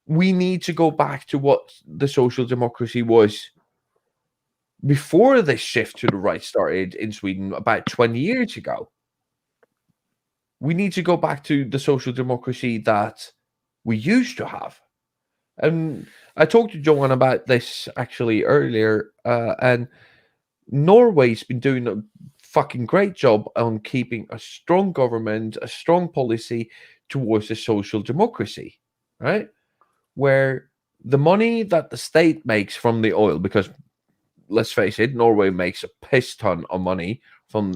we need to go back to what the social democracy was before this shift to the right started in Sweden about 20 years ago. We need to go back to the social democracy that we used to have. And I talked to Johan about this actually earlier, and Norway's been doing a fucking great job on keeping a strong government, a strong policy towards the social democracy, right? Where the money that the state makes from the oil, because let's face it, Norway makes a piss ton of money from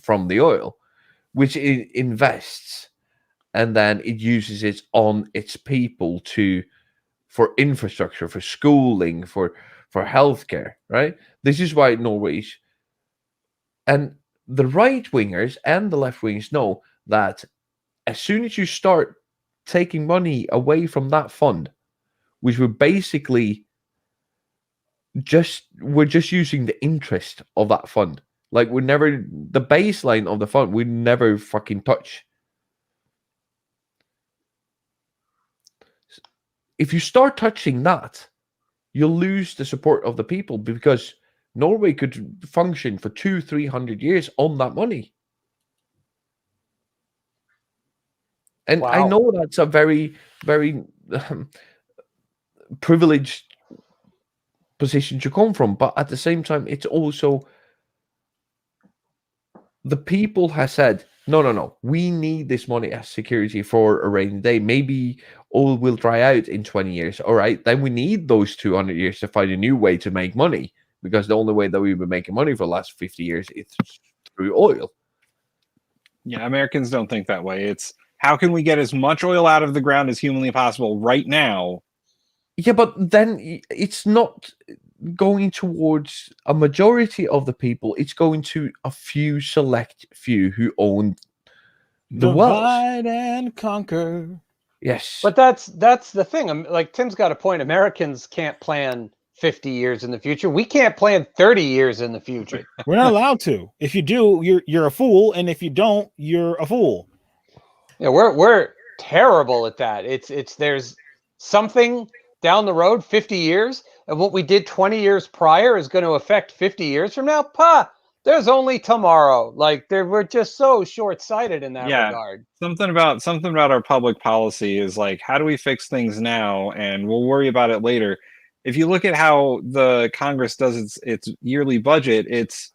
the oil, which it invests, and then it uses it on its people for infrastructure, for schooling, for healthcare, right? This is why Norway's, and the right wingers and the left wingers know that as soon as you start taking money away from that fund, which we're basically we're just using the interest of that fund. Like, the baseline of the fund, we never fucking touch. If you start touching that, you'll lose the support of the people, because Norway could function for 200-300 years on that money. And I know that's a very, very privileged position to come from, but at the same time, it's also the people have said, no, we need this money as security for a rainy day. Maybe oil will dry out in 20 years. All right, then we need those 200 years to find a new way to make money, because the only way that we've been making money for the last 50 years is through oil. Yeah, Americans don't think that way. It's, how can we get as much oil out of the ground as humanly possible right now Yeah, but then it's not going towards a majority of the people. It's going to a few select few who own the wealth. Divide and conquer. Yes. But that's the thing. Like Tim's got a point. Americans can't plan 50 years in the future. We can't plan 30 years in the future. We're not allowed to. If you do, you're a fool, and if you don't, you're a fool. Yeah, we're terrible at that. It's there's something down the road 50 years, and what we did 20 years prior is going to affect 50 years from now. There's only tomorrow. Like we're just so short-sighted in that regard. Something about our public policy is like, how do we fix things now, and we'll worry about it later. If you look at how the Congress does its yearly budget, it's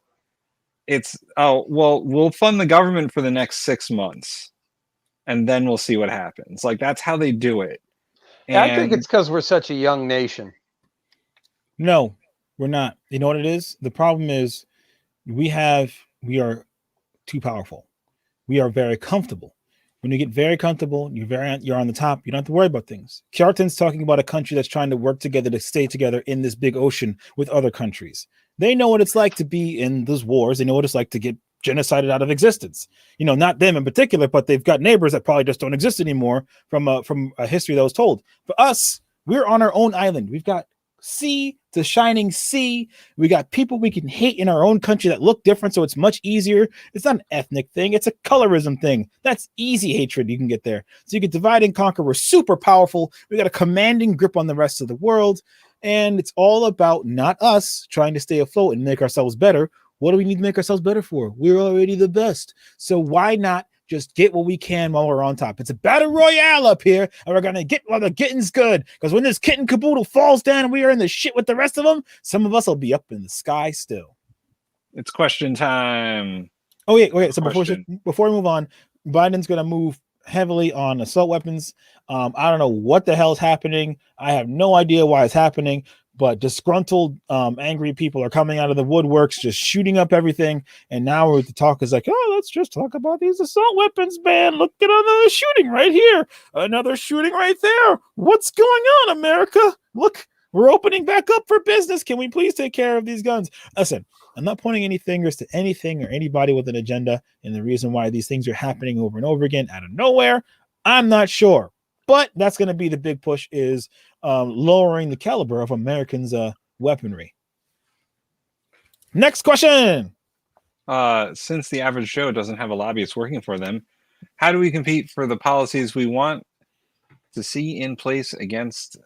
oh well, we'll fund the government for the next 6 months, and then we'll see what happens. Like that's how they do it. Yeah, I think it's because we're such a young nation. No, we're not. You know what it is? The problem is we are too powerful. We are very comfortable. When you get very comfortable, you're on the top. You don't have to worry about things. Kjartan's talking about a country that's trying to work together to stay together in this big ocean with other countries. They know what it's like to be in those wars. They know what it's like to get genocided out of existence. You know, not them in particular, but they've got neighbors that probably just don't exist anymore from a history that was told. For us, we're on our own island. We've got sea to shining sea. We got people we can hate in our own country that look different, so it's much easier. It's not an ethnic thing, it's a colorism thing. That's easy hatred you can get there. So you can divide and conquer. We're super powerful. We got a commanding grip on the rest of the world, and it's all about not us trying to stay afloat and make ourselves better. What do we need to make ourselves better for? We're already the best. So why not just get what we can while we're on top? It's a battle royale up here, and we're gonna get while the getting's good. Because when this kitten caboodle falls down and we are in the shit with the rest of them, some of us will be up in the sky still. It's question time. Oh yeah, okay. So before we move on, Biden's gonna move heavily on assault weapons. I don't know what the hell's happening. I have no idea why it's happening. But disgruntled, angry people are coming out of the woodworks, just shooting up everything. And now the talk is like, oh, let's just talk about these assault weapons, man. Look at another shooting right here. Another shooting right there. What's going on, America? Look, we're opening back up for business. Can we please take care of these guns? Listen, I'm not pointing any fingers to anything or anybody with an agenda. And the reason why these things are happening over and over again out of nowhere, I'm not sure. But that's going to be the big push is lowering the caliber of Americans' weaponry. Next question. Since the average Joe doesn't have a lobbyist working for them, how do we compete for the policies we want to see in place against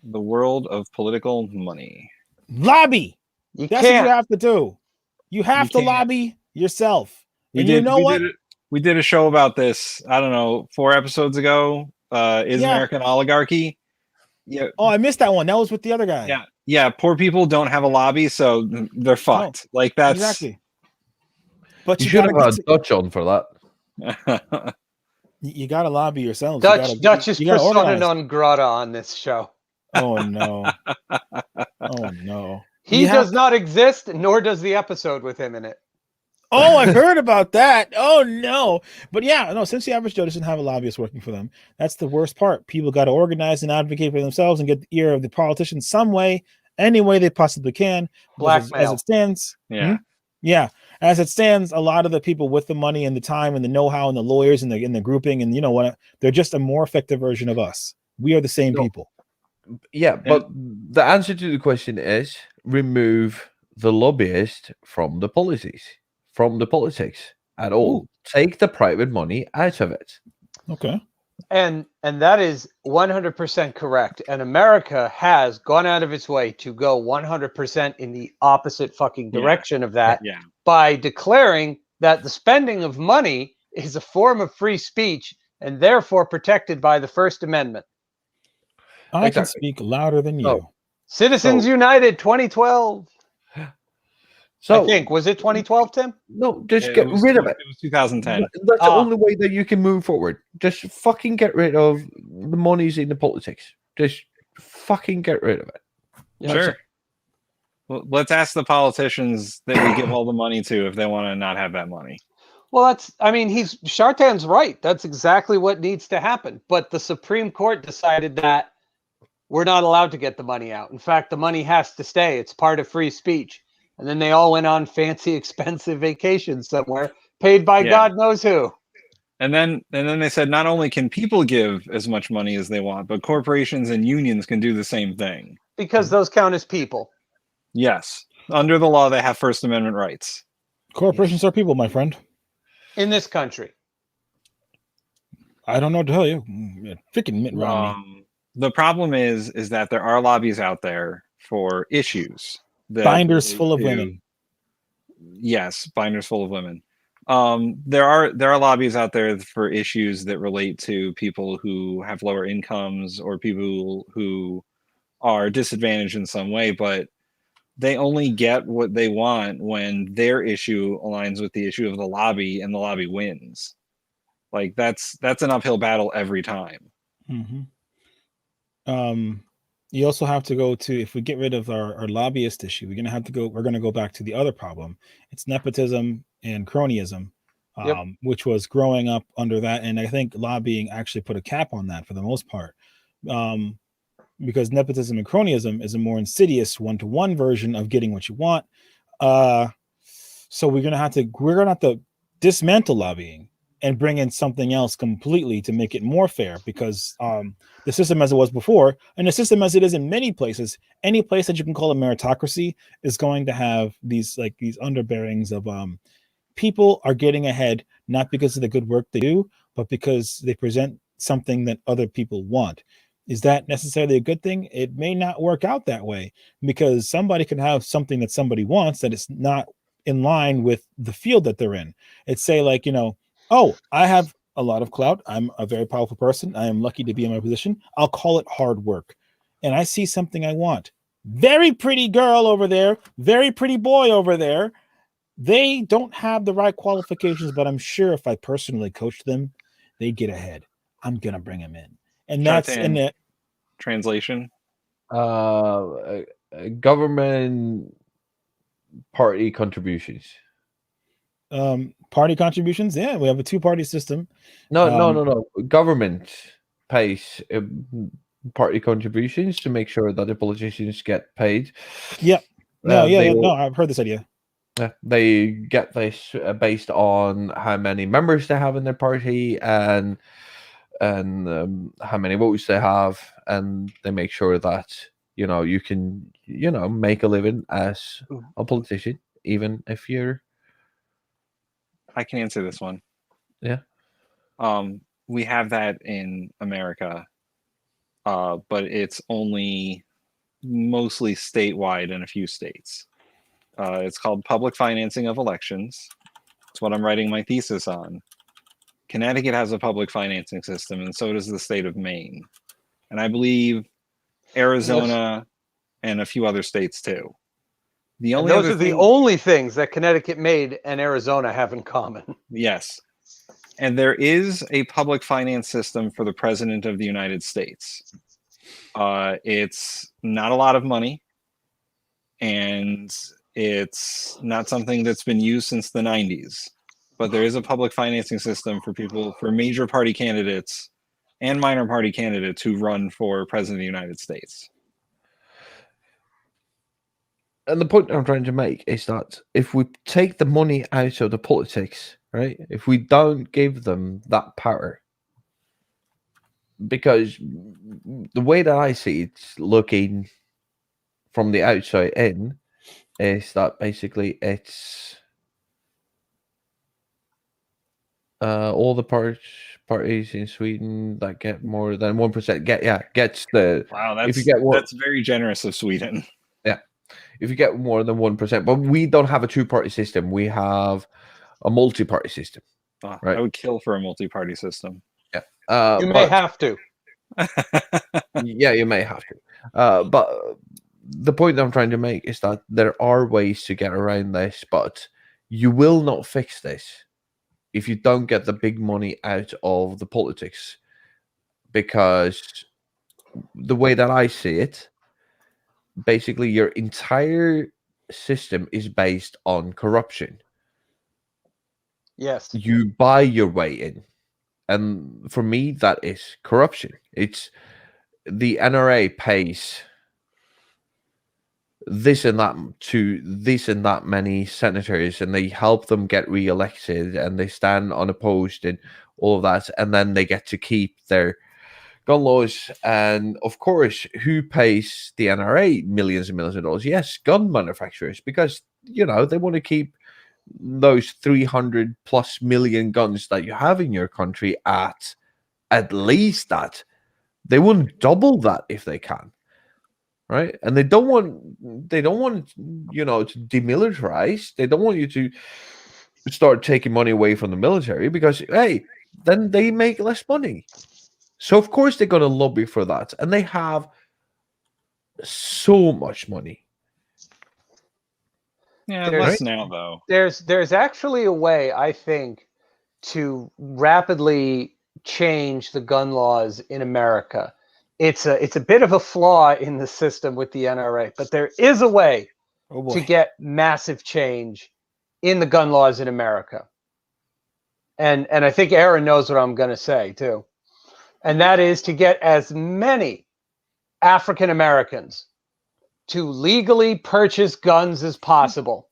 the world of political money? Lobby. You That's can't. what you have to do. You have to lobby yourself. You know what? We did a show about this, I don't know, 4 episodes ago. Is American oligarchy? Yeah. Oh, I missed that one. That was with the other guy. Yeah. Yeah. Poor people don't have a lobby, so they're fucked. Like that's exactly. But you should have had Dutch on for that. You got to lobby yourselves. Dutch is persona non grata on this show. Oh no! Oh no! He does not exist, nor does the episode with him in it. Oh, I've heard about that. Oh no! But yeah, no. Since the average Joe doesn't have a lobbyist working for them, that's the worst part. People got to organize and advocate for themselves and get the ear of the politicians some way, any way they possibly can. Blackmail. As it stands, yeah, yeah. As it stands, a lot of the people with the money and the time and the know-how and the lawyers and the grouping and you know what, they're just a more effective version of us. We are the same people. Yeah, but the answer to the question is remove the lobbyist from the policies. From the politics at all. Ooh. Take the private money out of it. Okay. And that is 100% correct. And America has gone out of its way to go 100% in the opposite fucking direction of that by declaring that the spending of money is a form of free speech and therefore protected by the First Amendment. I can speak louder than you. Citizens United 2012. So, I think, was it 2012, Tim? No, just get rid of it. It was 2010. That's the only way that you can move forward. Just fucking get rid of the monies in the politics. Just fucking get rid of it. Yeah, sure. Well, let's ask the politicians that we give all the money to if they want to not have that money. Well, Shartan's right. That's exactly what needs to happen. But the Supreme Court decided that we're not allowed to get the money out. In fact, the money has to stay. It's part of free speech. And then they all went on fancy, expensive vacations somewhere, paid by Yeah. God knows who. And then they said not only can people give as much money as they want, but corporations and unions can do the same thing. Because those count as people. Yes. Under the law, they have First Amendment rights. Corporations are people, my friend. In this country. I don't know what to tell you. Freaking Mitt Romney. The problem is that there are lobbies out there for issues. That Binders relate full of to- women. Yes, binders full of women. There are lobbies out there for issues that relate to people who have lower incomes or people who are disadvantaged in some way, but they only get what they want when their issue aligns with the issue of the lobby and the lobby wins. Like that's an uphill battle every time. Mm-hmm. You also have to go to, if we get rid of our lobbyist issue, we're going to go back to the other problem. It's nepotism and cronyism, which was growing up under that. And I think lobbying actually put a cap on that for the most part. Because nepotism and cronyism is a more insidious one-to-one version of getting what you want. So we're gonna have to dismantle lobbying and bring in something else completely to make it more fair, because the system as it was before, and the system as it is in many places, any place that you can call a meritocracy is going to have these underbearings of people are getting ahead, not because of the good work they do, but because they present something that other people want. Is that necessarily a good thing? It may not work out that way, because somebody can have something that somebody wants that is not in line with the field that they're in. It's say like, oh, I have a lot of clout. I'm a very powerful person. I am lucky to be in my position. I'll call it hard work. And I see something I want. Very pretty girl over there, very pretty boy over there. They don't have the right qualifications, but I'm sure if I personally coach them, they'd get ahead. I'm going to bring them in. And that's in it. Translation. Government party contributions. Party contributions. Yeah, we have a two-party system. No. Government pays party contributions to make sure that the politicians get paid. Yeah. No, I've heard this idea. They get this based on how many members they have in their party and how many votes they have, and they make sure that you can make a living as a politician, even if you're. I can answer this one. Yeah. We have that in America, but it's only mostly statewide in a few states. It's called public financing of elections. It's what I'm writing my thesis on. Connecticut has a public financing system, and so does the state of Maine. And I believe Arizona and a few other states too. Those are the only things that Connecticut made and Arizona have in common. Yes. And there is a public finance system for the President of the United States. It's not a lot of money, and it's not something that's been used since the 90s. But there is a public financing system for major party candidates and minor party candidates who run for president of the United States. And the point I'm trying to make is that if we take the money out of the politics, right? If we don't give them that power, because the way that I see it, looking from the outside in, is that basically it's all the parties in Sweden that get more than 1% gets the. Wow, that's very generous of Sweden. Yeah, if you get more than 1%, but we don't have a two-party system. We have a multi-party system. Right? I would kill for a multi-party system. Yeah, you may have to. Yeah, you may have to. But the point I'm trying to make is that there are ways to get around this, but you will not fix this if you don't get the big money out of the politics. Because the way that I see it, basically your entire system is based on corruption. Yes. You buy your way in. And for me, that is corruption. It's the NRA pays this and that to this and that many senators, and they help them get reelected, and they stand unopposed and all of that, and then they get to keep their gun laws. And of course, who pays the NRA millions and millions of dollars? Yes, gun manufacturers, because they want to keep those 300 plus million guns that you have in your country at least that. They want double that if they can. Right, and they don't want to demilitarize. They don't want you to start taking money away from the military, because hey, then they make less money. So of course they're going to lobby for that, and they have so much money. Yeah, There's- less now though. There's actually a way, I think, to rapidly change the gun laws in America. It's a bit of a flaw in the system with the NRA, but there is a way Oh boy. to get massive change in the gun laws in America. And I think Aaron knows what I'm going to say too. And that is to get as many African Americans to legally purchase guns as possible.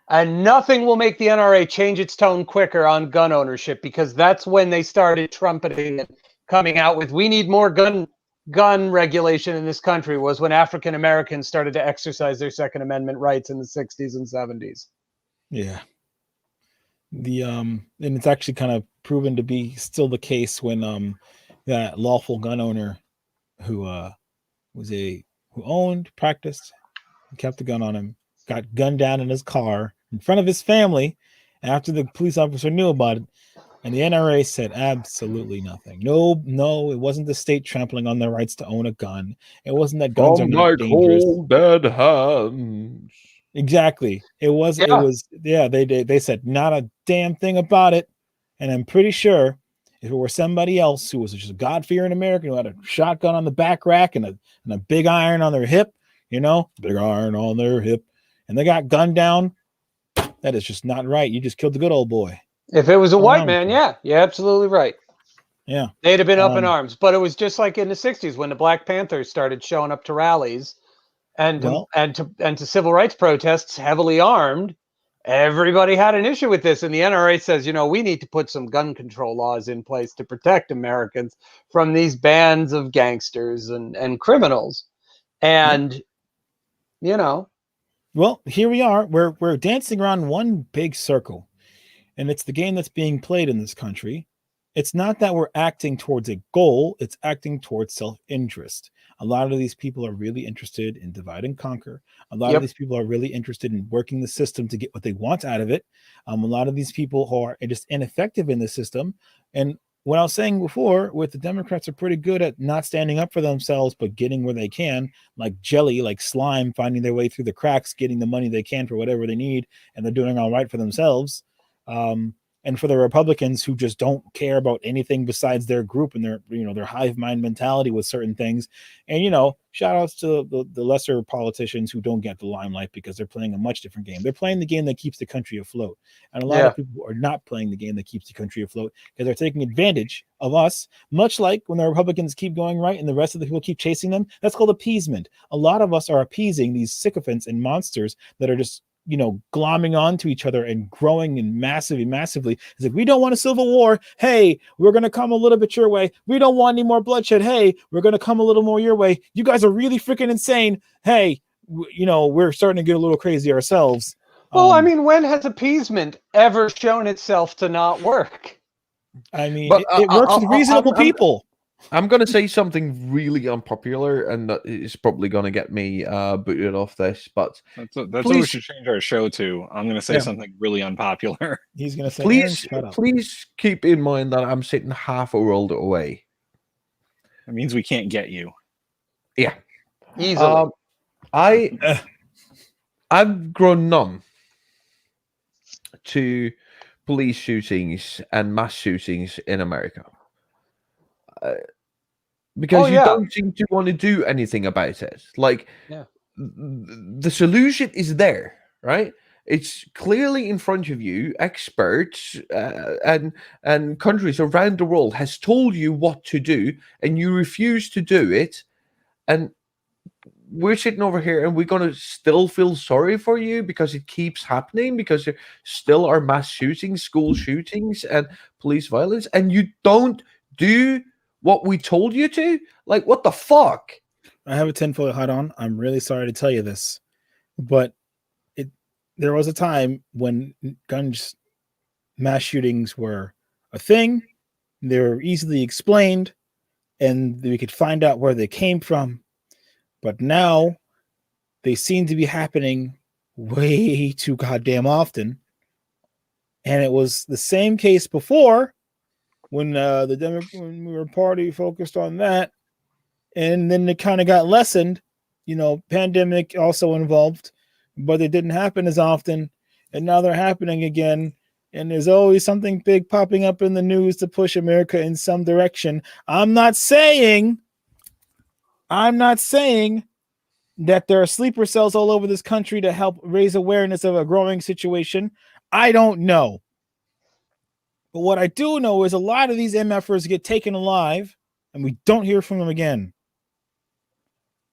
And nothing will make the NRA change its tone quicker on gun ownership, because that's when they started trumpeting and coming out with, we need more gun regulation in this country, was when African Americans started to exercise their Second Amendment rights in the 60s and 70s. Yeah. And it's actually kind of proven to be still the case when that lawful gun owner who owned, practiced, and kept a gun on him, got gunned down in his car in front of his family after the police officer knew about it. And the NRA said absolutely nothing. No, it wasn't the state trampling on their rights to own a gun. It wasn't that guns are not dangerous. Dead hands. Exactly. It was. Yeah. It was. Yeah. They said not a damn thing about it. And I'm pretty sure if it were somebody else who was just a God-fearing American who had a shotgun on the back rack and a big iron on their hip, big iron on their hip, and they got gunned down, that is just not right. You just killed the good old boy. If it was a Oh, white no. man, yeah, you're absolutely right. Yeah. They'd have been up in Um, arms. But it was just like in the 60s when the Black Panthers started showing up to rallies and Well- to civil rights protests heavily armed. Everybody had an issue with this, and the NRA says, we need to put some gun control laws in place to protect Americans from these bands of gangsters and criminals. And Well, here we are. We're dancing around one big circle, and it's the game that's being played in this country. It's not that we're acting towards a goal, it's acting towards self-interest. A lot of these people are really interested in divide and conquer. A lot Yep. of these people are really interested in working the system to get what they want out of it. A lot of these people are just ineffective in the system. And what I was saying before, with the Democrats are pretty good at not standing up for themselves, but getting where they can, like jelly, like slime, finding their way through the cracks, getting the money they can for whatever they need, and they're doing all right for themselves. And for the Republicans who just don't care about anything besides their group and their hive mind mentality with certain things. And, shout outs to the lesser politicians who don't get the limelight because they're playing a much different game. They're playing the game that keeps the country afloat. And a lot of people are not playing the game that keeps the country afloat because they're taking advantage of us, much like when the Republicans keep going right and the rest of the people keep chasing them. That's called appeasement. A lot of us are appeasing these sycophants and monsters that are just glomming onto each other and growing and massively. It's like, we don't want a civil war. Hey, we're going to come a little bit your way. We don't want any more bloodshed. Hey, we're going to come a little more your way. You guys are really freaking insane. Hey, we're starting to get a little crazy ourselves. Well, when has appeasement ever shown itself to not work? But But, it works with reasonable people. I'm going to say something really unpopular, and that is probably going to get me booted off this. But That's what we please- should change our show to. I'm going to say Yeah. something really unpopular. He's going to say, Aaron, please, shut up. please keep in mind that I'm sitting half a world away. It means we can't get you. Yeah. Easily. I've grown numb to police shootings and mass shootings in America. Because you don't seem to want to do anything about it. Like, Yeah. the solution is there, right? It's clearly in front of you. Experts and countries around the world has told you what to do, and you refuse to do it. And we're sitting over here, and we're gonna still feel sorry for you because it keeps happening, because there still are mass shootings, school shootings, and police violence, and you don't do what we told you to. Like, what the fuck? I have a tinfoil hat on. I'm really sorry to tell you this, but there was a time when mass shootings were a thing. They were easily explained, and we could find out where they came from. But now they seem to be happening way too goddamn often. And it was the same case before when when we were party focused on that, and then it kind of got lessened. Pandemic also involved, but they didn't happen as often, and now they're happening again. And there's always something big popping up in the news to push America in some direction. I'm not saying that there are sleeper cells all over this country to help raise awareness of a growing situation. I don't know. But what I do know is a lot of these MFers get taken alive, and we don't hear from them again.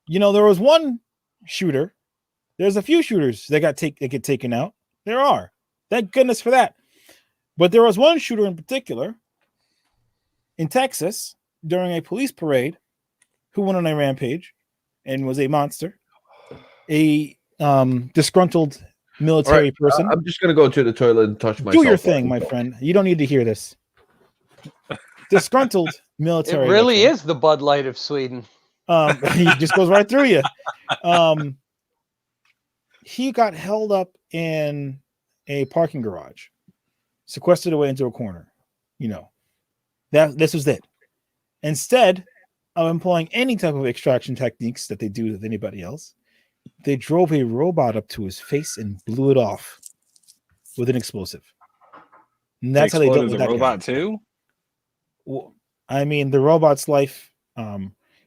There was one shooter. There's a few shooters that get taken out. There are. Thank goodness for that. But there was one shooter in particular in Texas during a police parade who went on a rampage and was a monster, a disgruntled military person. I'm just going to go to the toilet and touch myself. Do your thing, my friend. You don't need to hear this. Disgruntled military. It really is the Bud Light of Sweden. He just goes right through you. He got held up in a parking garage, sequestered away into a corner. This was it. Instead of employing any type of extraction techniques that they do with anybody else, they drove a robot up to his face and blew it off with an explosive. And that's how they dealt with the robot too. Well, I mean, the robot's life.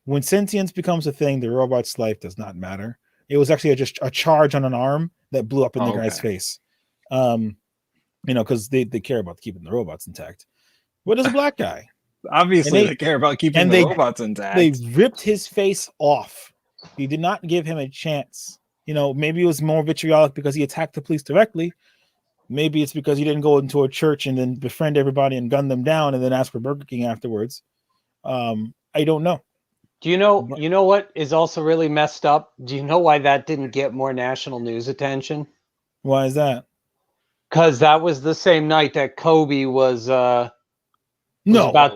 When sentience becomes a thing, the robot's life does not matter. It was actually just a charge on an arm that blew up in the guy's face. Because they care about keeping the robots intact. What is a black guy? Obviously, they care about keeping the robots intact. They ripped his face off. He did not give him a chance. Maybe it was more vitriolic because he attacked the police directly. Maybe it's because he didn't go into a church and then befriend everybody and gun them down and then ask for Burger King afterwards. I don't know. Do you know what is also really messed up? Do you know why that didn't get more national news attention? Why is that? Because that was the same night that Kobe was about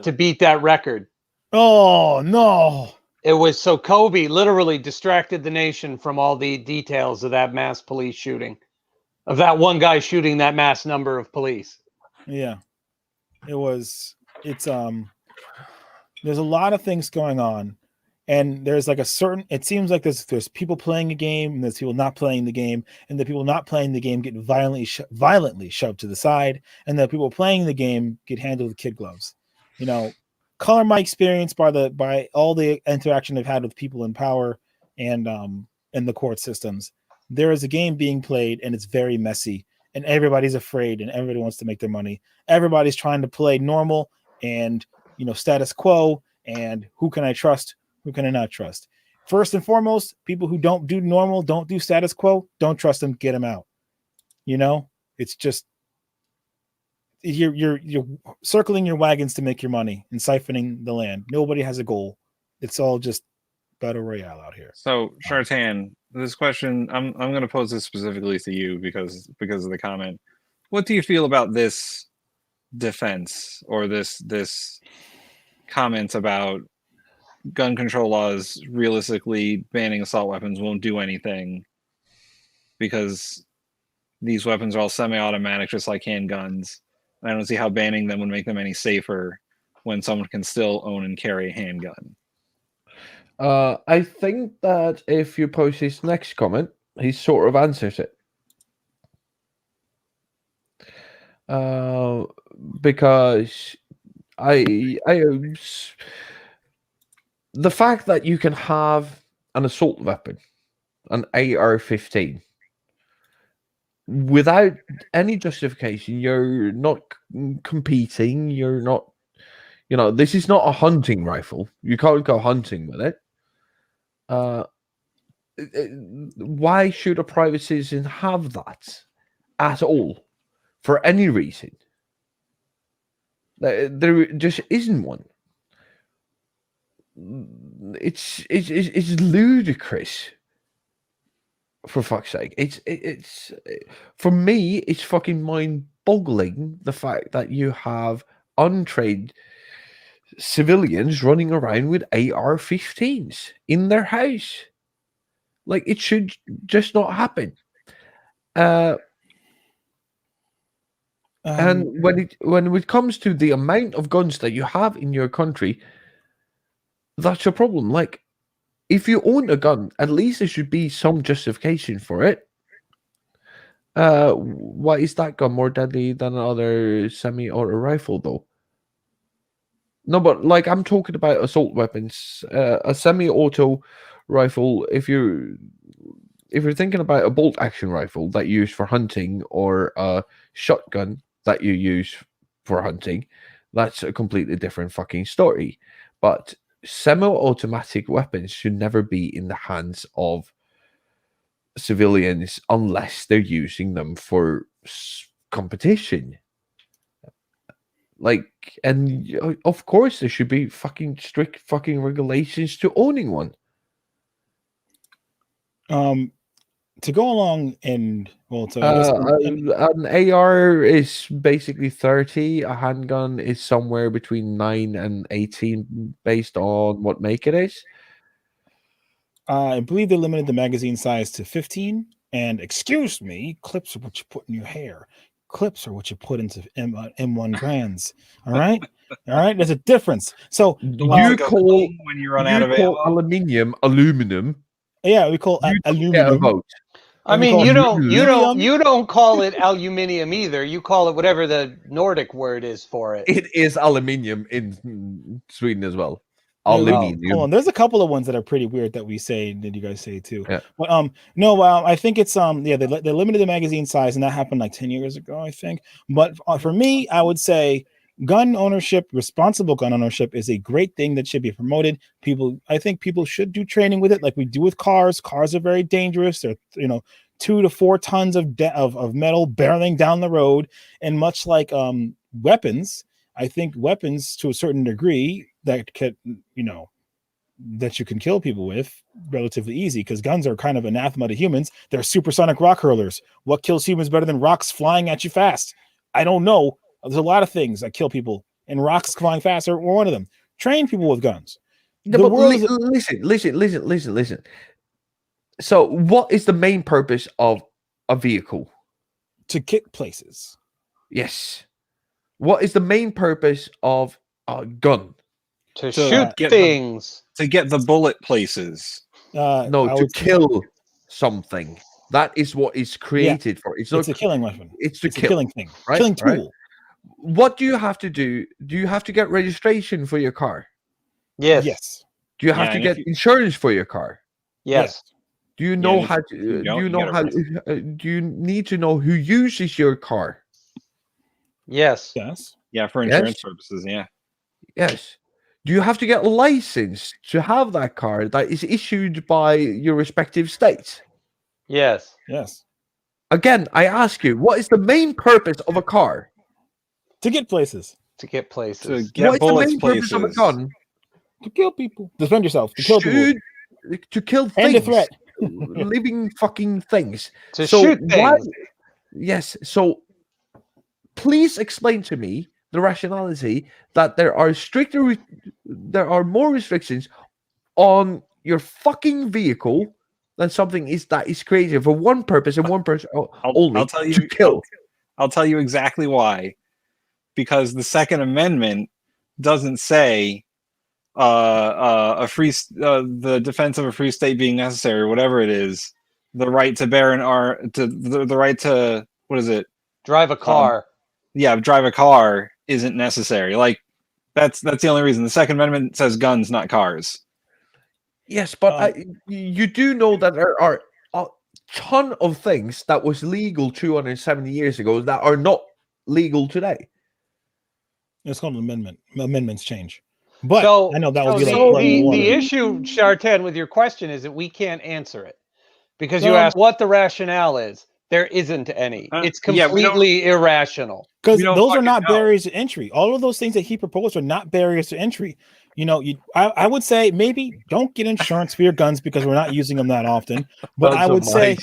to beat that record. Oh, no. It was so Kobe literally distracted the nation from all the details of that mass police shooting, of that one guy shooting that mass number of police. Yeah, it's there's a lot of things going on, and there's like it seems like there's people playing a game and there's people not playing the game, and the people not playing the game get violently shoved to the side, and the people playing the game get handled with kid gloves. Color my experience by all the interaction I've had with people in power and in the court systems. There is a game being played, and it's very messy, and everybody's afraid, and everybody wants to make their money. Everybody's trying to play normal and status quo, and who can I trust? Who can I not trust? First and foremost, people who don't do normal, don't do status quo, don't trust them, get them out. It's just you're circling your wagons to make your money and siphoning the land. Nobody has a goal. It's all just battle royale out here. So Shartan, this question, I'm going to pose this specifically to you because of the comment. What do you feel about this defense or this comment about gun control laws realistically banning assault weapons won't do anything because these weapons are all semi-automatic, just like handguns. I don't see how banning them would make them any safer when someone can still own and carry a handgun. I think that if you post his next comment, he sort of answers it. Because the fact that you can have an assault weapon, an AR-15, without any justification. You're not competing. You're not, this is not a hunting rifle. You can't go hunting with it. Why should a private citizen have that at all for any reason? There just isn't one. It's ludicrous. For fuck's sake, it's for me, it's fucking mind-boggling the fact that you have untrained civilians running around with AR-15s in their house. Like, it should just not happen. And when it comes to the amount of guns that you have in your country, that's a problem. Like, if you own a gun, at least there should be some justification for it. Why is that gun more deadly than another semi-auto rifle, though? No, but like, I'm talking about assault weapons. A semi-auto rifle, if you're thinking about a bolt-action rifle that you use for hunting, or a shotgun that you use for hunting, that's a completely different fucking story. But semi-automatic weapons should never be in the hands of civilians unless they're using them for competition. Like, and of course there should be fucking strict fucking regulations to owning one. To go along and an AR is basically 30. A handgun is somewhere between 9 and 18 based on what make it is. I believe they limited the magazine size to 15. And excuse me, clips are what you put in your hair. Clips are what you put into M1 Grands. All right, all right. There's a difference. So you call when you run out of ammo? aluminum. Yeah, we call aluminum. I mean, you don't call it aluminium either. You call it whatever the Nordic word is for it. It is aluminium in Sweden as well. Aluminium. Hold on. There's a couple of ones that are pretty weird that we say, that you guys say too. Yeah. But I think it's they limited the magazine size, and that happened like 10 years ago, I think. But for me, I would say gun ownership, responsible gun ownership, is a great thing that should be promoted. I think people should do training with it, like we do with cars. Cars are very dangerous. They're 2 to 4 tons of metal barreling down the road, and much like weapons, I think weapons to a certain degree that can that you can kill people with relatively easy, because guns are kind of anathema to humans. They're supersonic rock hurlers. What kills humans better than rocks flying at you fast? I don't know. There's a lot of things that kill people, and rocks flying fast are one of them. Train people with guns. Yeah, but listen. So, what is the main purpose of a vehicle? To kick places. Yes. What is the main purpose of a gun? To shoot things. To get the bullet places. No, to kill something. That is what it's created for. It's a killing weapon. It's a killing thing. Right? Killing tool. Right? What do you have to do? Do you have to get registration for your car? Yes. Do you have to get insurance for your car? Yes. Do you know how to? Do you need to know who uses your car? Yes. Yeah, for insurance purposes. Yeah. Yes. Do you have to get a license to have that car that is issued by your respective states? Yes. Again, I ask you, what is the main purpose of a car? To get places. To get places. To get bullets places. Purpose of a gun? To kill people. Defend yourself. To kill people. To kill things. And to threat. Living fucking things. To shoot things. Yes. So please explain to me the rationality that there are more restrictions on your fucking vehicle than something that is created for one purpose and one person only. I'll tell you, to kill. I'll tell you exactly why. Because the Second Amendment doesn't say the defense of a free state being necessary, or whatever it is, the right to bear an arm, the right to, what is it? Drive a car. Drive a car isn't necessary. Like, that's the only reason. The Second Amendment says guns, not cars. Yes, but you do know that there are ton of things that was legal 270 years ago that are not legal today. It's called an amendment. Amendments change. But So I know that would be like the, blood in the, water. the issue, Shartan, with your question is that we can't answer it because you Um, asked what the rationale is. There isn't any. It's yeah, we don't- completely irrational. Because We don't those are fucking not know. barriers to entry. All of those things that he proposed are not barriers to entry. You know, I would say maybe don't get insurance for your guns because we're not using them that often. But I would say,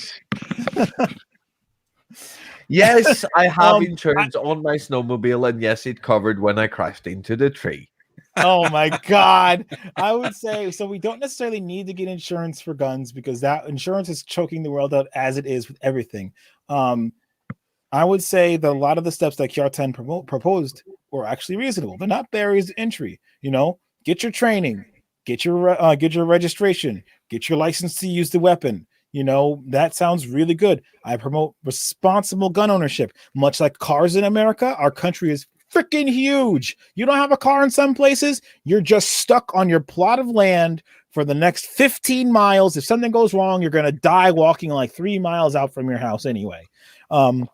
yes, I have Um, insurance on my snowmobile, and yes, it covered when I crashed into the tree. oh my God, I would say so. We don't necessarily need to get insurance for guns because that insurance is choking the world out as it is with everything. I would say that a lot of the steps that Kjartan proposed were actually reasonable. They're not barriers to entry. You know, get your training, get your registration, get your license to use the weapon. You know, that sounds really good. I promote responsible gun ownership. Much like cars in America, our country is freaking huge. You don't have a car in some places, you're just stuck on your plot of land for the next 15 miles. If something goes wrong, you're going to die walking like 3 miles out from your house anyway.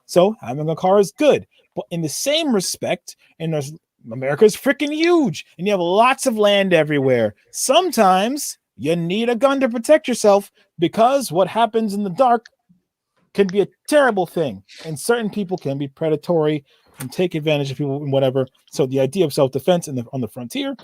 So having a car is good. But in the same respect, and there's America's freaking huge and you have lots of land everywhere. Sometimes you need a gun to protect yourself because what happens in the dark can be a terrible thing. And certain people can be predatory and take advantage of people and whatever. So the idea of self-defense on the frontier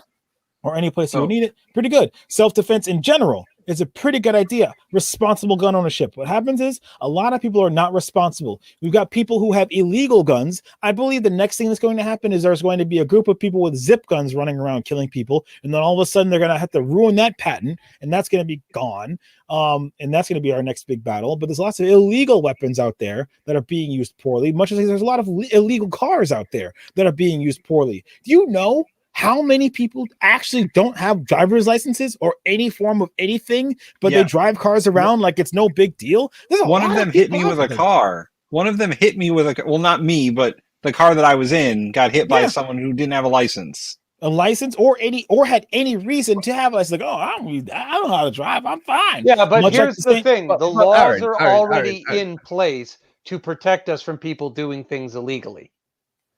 or any place you would need it, pretty good. Self-defense in general is a pretty good idea. Responsible gun ownership. What happens is a lot of people are not responsible. We've got people who have illegal guns. I believe the next thing that's going to happen is there's going to be a group of people with zip guns running around killing people. And then all of a sudden they're going to have to ruin that patent and that's going to be gone. And that's going to be our next big battle. But there's lots of illegal weapons out there that are being used poorly, much as there's a lot of illegal cars out there that are being used poorly. Do you know how many people actually don't have driver's licenses or any form of anything, but they drive cars around like it's no big deal? One of them hit me with a car. One of them hit me with a, well, not me, but the car that I was in got hit by someone who didn't have a license. A license or had any reason to have a license. Like, oh, I don't know how to drive. I'm fine. Yeah, but Much here's like the thing. The but laws are Aaron, already in place to protect us from people doing things illegally.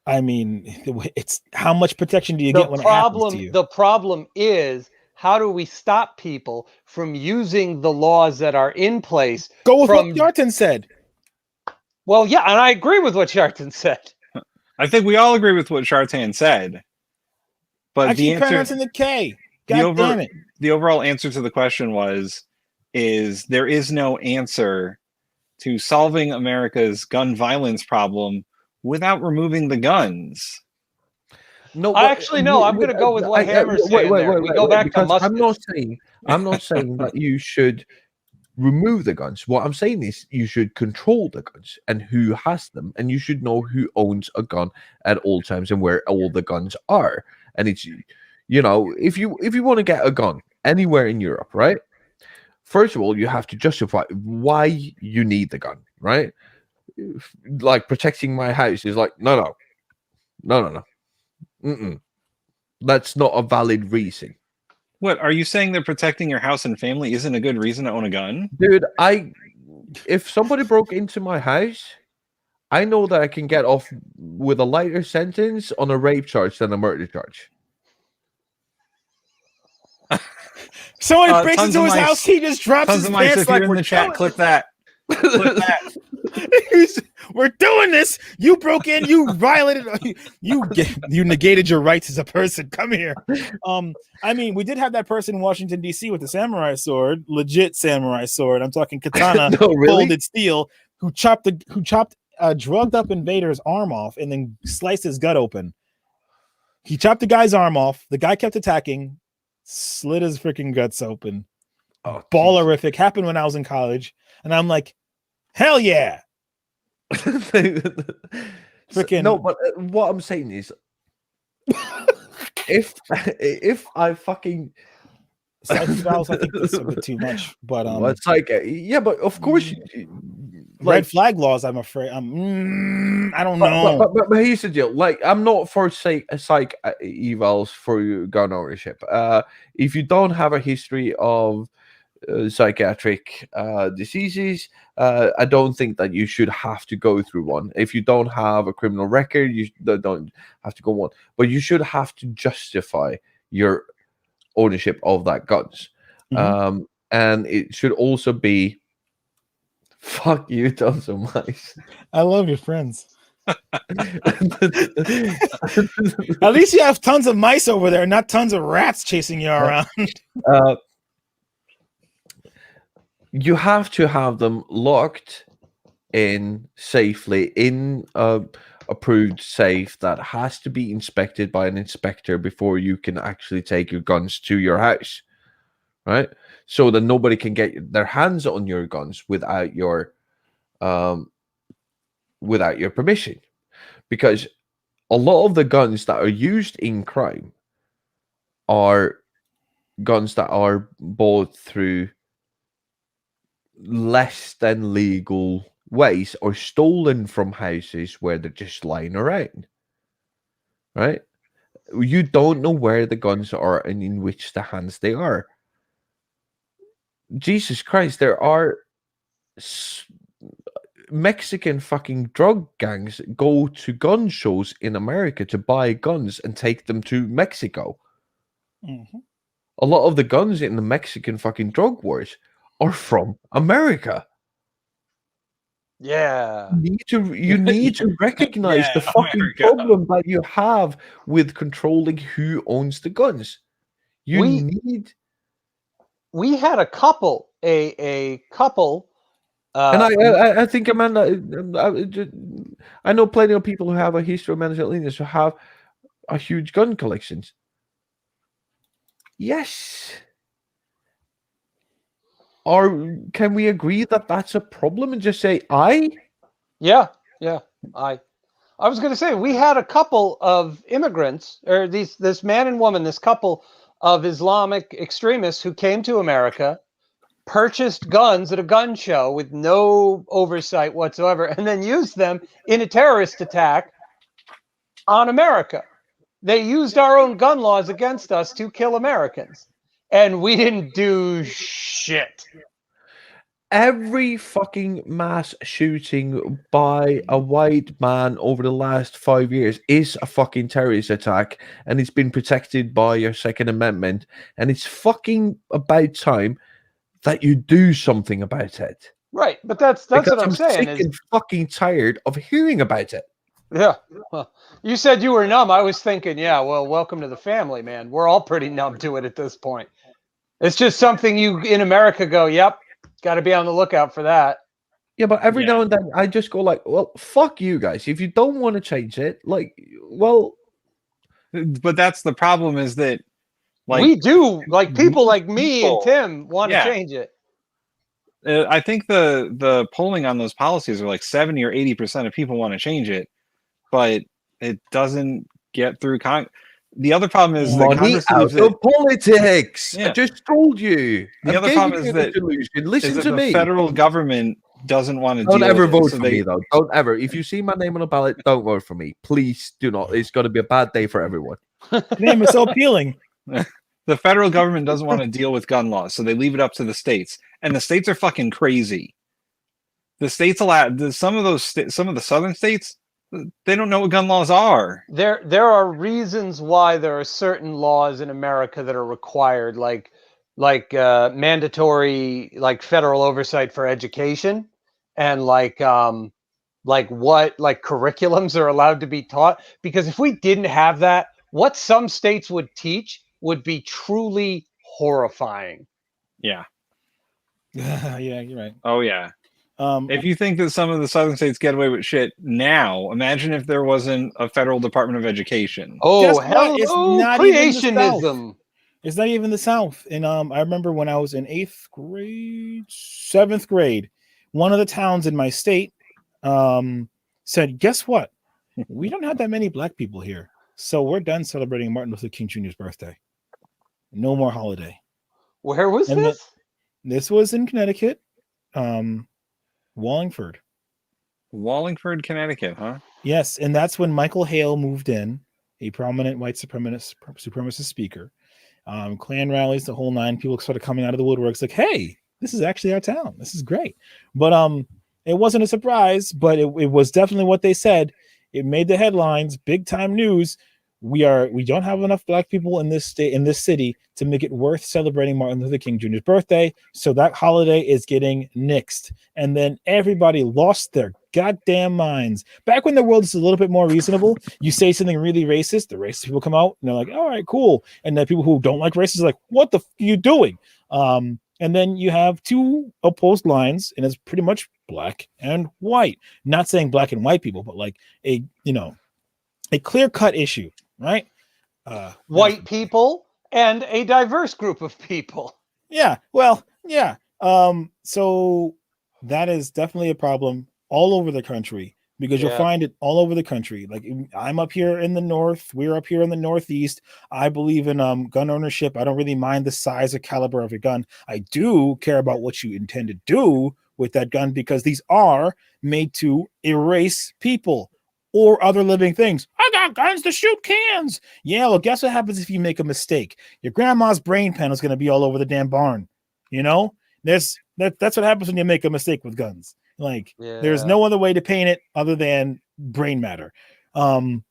I mean, it's how much protection do you get when it happens to you? The problem is, how do we stop people from using the laws that are in place? Go with what Kjartan said. Well, yeah, and I agree with what Kjartan said. I think we all agree with what Shartan said. But I the keep answer, pronouncing the K. God damn it. The overall answer to the question is there is no answer to solving America's gun violence problem without removing the guns. No, I actually know. I'm going to go with what Hammer's saying. We go back to muskets. I'm not saying that you should remove the guns. What I'm saying is you should control the guns and who has them, and you should know who owns a gun at all times and where all the guns are. And it's, you know, if you want to get a gun anywhere in Europe, right? First of all, you have to justify why you need the gun, right? Like protecting my house is like, no. That's not a valid reason. What, are you saying that protecting your house and family isn't a good reason to own a gun? Dude, if somebody broke into my house, I know that I can get off with a lighter sentence on a rape charge than a murder charge. Someone breaks into his house, he just drops his pants if you're in the chat, click that. Click that. We're doing this. You broke in. You violated. You negated your rights as a person. Come here. I mean, we did have that person in Washington D.C. with the samurai sword, legit samurai sword. I'm talking katana, No, really? folded steel, who chopped a drugged up invader's arm off and then sliced his gut open. He chopped the guy's arm off. The guy kept attacking, slit his freaking guts open. Oh, ballerific. Happened when I was in college, and I'm like, hell yeah. Freaking no, but what I'm saying is, if I fucking self-valves, I think that's a bit too much. But well, it's like yeah, but of course, red flag laws. I'm afraid. I don't know. But here's the deal. Like, I'm not for psych evals for gun ownership. If you don't have a history of psychiatric diseases. I don't think that you should have to go through one. If you don't have a criminal record, you don't have to go one. But you should have to justify your ownership of that guns. And it should also be fuck you, tons of mice. I love your friends. At least you have tons of mice over there, not tons of rats chasing you around. You have to have them locked in safely in a approved safe that has to be inspected by an inspector before you can actually take your guns to your house, right? So that nobody can get their hands on your guns without your permission, because a lot of the guns that are used in crime are guns that are bought through less than legal ways or stolen from houses where they're just lying around, right? You don't know where the guns are and in which the hands they are. Jesus Christ, there are Mexican fucking drug gangs go to gun shows in America to buy guns and take them to Mexico. A lot of the guns in the Mexican fucking drug wars are from America. Yeah. You need to recognize the fucking America. problem that you have with controlling who owns the guns. We had a couple, a couple. And I think, Amanda, I know plenty of people who have a history of mental illness who have a huge gun collections. Yes. Or can we agree that that's a problem and just say Yeah. I was going to say we had a couple of immigrants, or this man and woman, this couple of Islamic extremists who came to America, purchased guns at a gun show with no oversight whatsoever, and then used them in a terrorist attack on America. They used our own gun laws against us to kill Americans, and we didn't do shit. every fucking mass shooting by a white man over the last 5 years is a fucking terrorist attack, and it's been protected by your Second Amendment, and it's fucking about time that you do something about it. Right, but that's Because what I'm saying. sick and fucking tired of hearing about it. Yeah. Well, you said you were numb. I was thinking, yeah, well, welcome to the family, man. We're all pretty numb to it at this point. It's just something you in America go, yep, got to be on the lookout for that. Yeah, but every now and then I just go like, well, fuck you guys. If you don't want to change it, like, well. But that's the problem, is that like we do, like people like me people, and Tim want to change it. I think the polling on those policies are like 70 or 80% of people want to change it, but it doesn't get through. The other problem is money out of politics. Yeah. I just told you. The other problem is that listen to me. The federal government doesn't want to. Don't deal ever with vote it, for me, though. Don't ever. If you see my name on a ballot, don't vote for me. Please do not. It's going to be a bad day for everyone. Damn, it's so appealing. The federal government doesn't want to deal with gun laws, so they leave it up to the states, and the states are fucking crazy. The states some of the southern states, they don't know what gun laws are. There are reasons why there are certain laws in America that are required, like mandatory, like federal oversight for education, and like curriculums are allowed to be taught. Because if we didn't have that, what some states would teach would be truly horrifying. Yeah. Yeah, you're right. Oh yeah. If you think that some of the southern states get away with shit now, imagine if there wasn't a federal Department of Education. Oh, hell, it's not creationism. It's not even the South. And I remember when I was in 8th grade, 7th grade, one of the towns in my state said, guess what? We don't have that many black people here. So we're done celebrating Martin Luther King Jr.'s birthday. No more holiday. Where was this? This was in Connecticut. Wallingford, Connecticut, huh? Yes, and that's when Michael Hale moved in, a prominent white supremacist speaker. Klan rallies, the whole nine. People started coming out of the woodworks like, hey, this is actually our town. This is great. But it wasn't a surprise, but it was definitely what they said. It made the headlines, big time news. We don't have enough black people in this state, in this city, to make it worth celebrating Martin Luther King Jr.'s birthday. So that holiday is getting nixed. And then everybody lost their goddamn minds. Back when the world is a little bit more reasonable, you say something really racist, the racist people come out and they're like, all right, cool. And the people who don't like racists are like, what the f are you doing? And then you have two opposed lines, and it's pretty much black and white. Not saying black and white people, but like a clear-cut issue, right? White people and a diverse group of people. Yeah, well, yeah. So that is definitely a problem all over the country, because you'll find it all over the country. Like, I'm up here in the north, we're up here in the northeast. I believe in gun ownership. I don't really mind the size or caliber of your gun. I do care about what you intend to do with that gun, because these are made to erase people or other living things. I got guns to shoot cans. Yeah, well, guess what happens if you make a mistake? Your grandma's brain panel is going to be all over the damn barn. You know, that's what happens when you make a mistake with guns. Like, there's no other way to paint it other than brain matter. You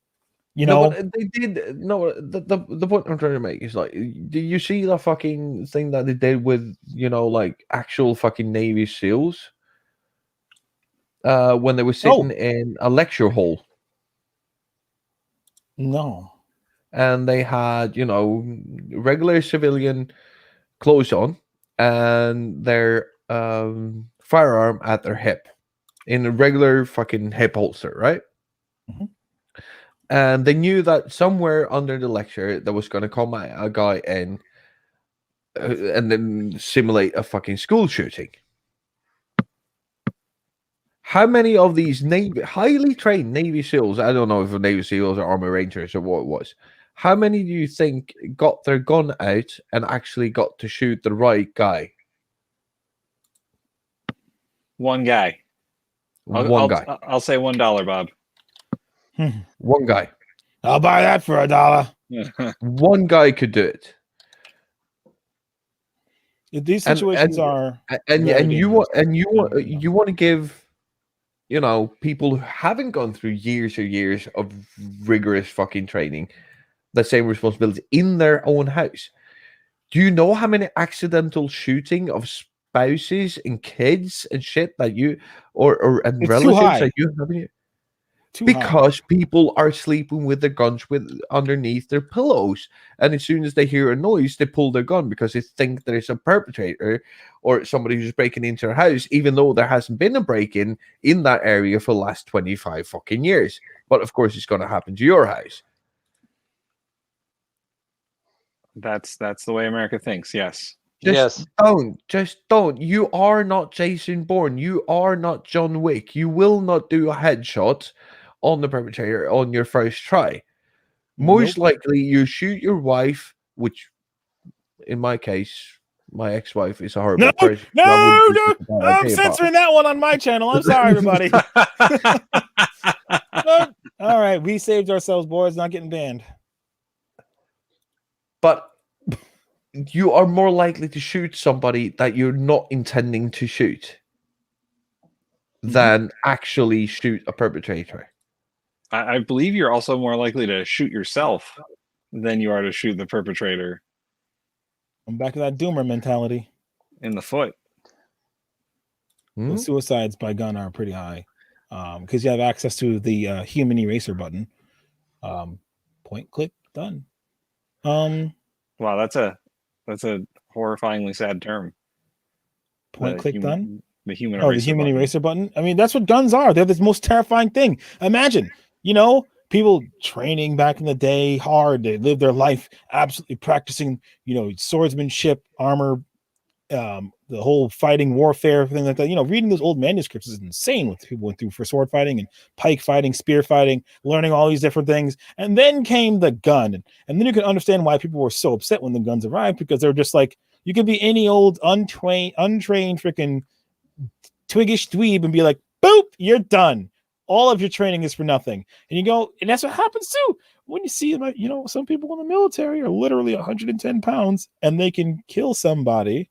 know, but they did. No, the point I'm trying to make is, like, do you see the fucking thing that they did with, like, actual fucking Navy SEALs when they were sitting in a lecture hall? No. And they had, regular civilian clothes on and their firearm at their hip in a regular fucking hip holster, right? Mm-hmm. And they knew that somewhere under the lecture there was going to come a guy in and then simulate a fucking school shooting. How many of these highly trained Navy SEALs, I don't know if Navy SEALs or Army Rangers or what it was, how many do you think got their gun out and actually got to shoot the right guy? One guy. Guy. I'll say $1, Bob. One guy. I'll buy that for $1. One guy could do it. These situations you want to give, people who haven't gone through years or years of rigorous fucking training the same responsibility in their own house. Do you know how many accidental shooting of spouses and kids and shit that you and relatives that you have in your... Because people are sleeping with their guns underneath their pillows, and as soon as they hear a noise, they pull their gun because they think there's a perpetrator or somebody who's breaking into their house, even though there hasn't been a break-in in that area for the last 25 fucking years. But of course, it's going to happen to your house. That's the way America thinks. Yes. Just don't. You are not Jason Bourne. You are not John Wick. You will not do a headshot on the perpetrator on your first try. Most likely, you shoot your wife, which, in my case, my ex-wife is a horrible person. No, I'm censoring that one on my channel. I'm sorry, everybody. All right, we saved ourselves, boys. Not getting banned. But you are more likely to shoot somebody that you're not intending to shoot than actually shoot a perpetrator. I believe you're also more likely to shoot yourself than you are to shoot the perpetrator. I'm back to that doomer mentality. In the foot. The suicides by gun are pretty high because you have access to the human eraser button. Point, click, done. Wow, that's a horrifyingly sad term. Point, click, done. The human eraser button. I mean, that's what guns are. They're the most terrifying thing. Imagine, people training back in the day hard. They live their life absolutely practicing, swordsmanship, armor, the whole fighting warfare, everything like that. Reading those old manuscripts is insane what people went through for sword fighting and pike fighting, spear fighting, learning all these different things. And then came the gun. And then you can understand why people were so upset when the guns arrived, because they're just like, you could be any old untrained freaking twiggish dweeb and be like, boop, you're done. all of your training is for nothing. And you go, and that's what happens too. When you see, you know, some people in the military are literally 110 pounds and they can kill somebody.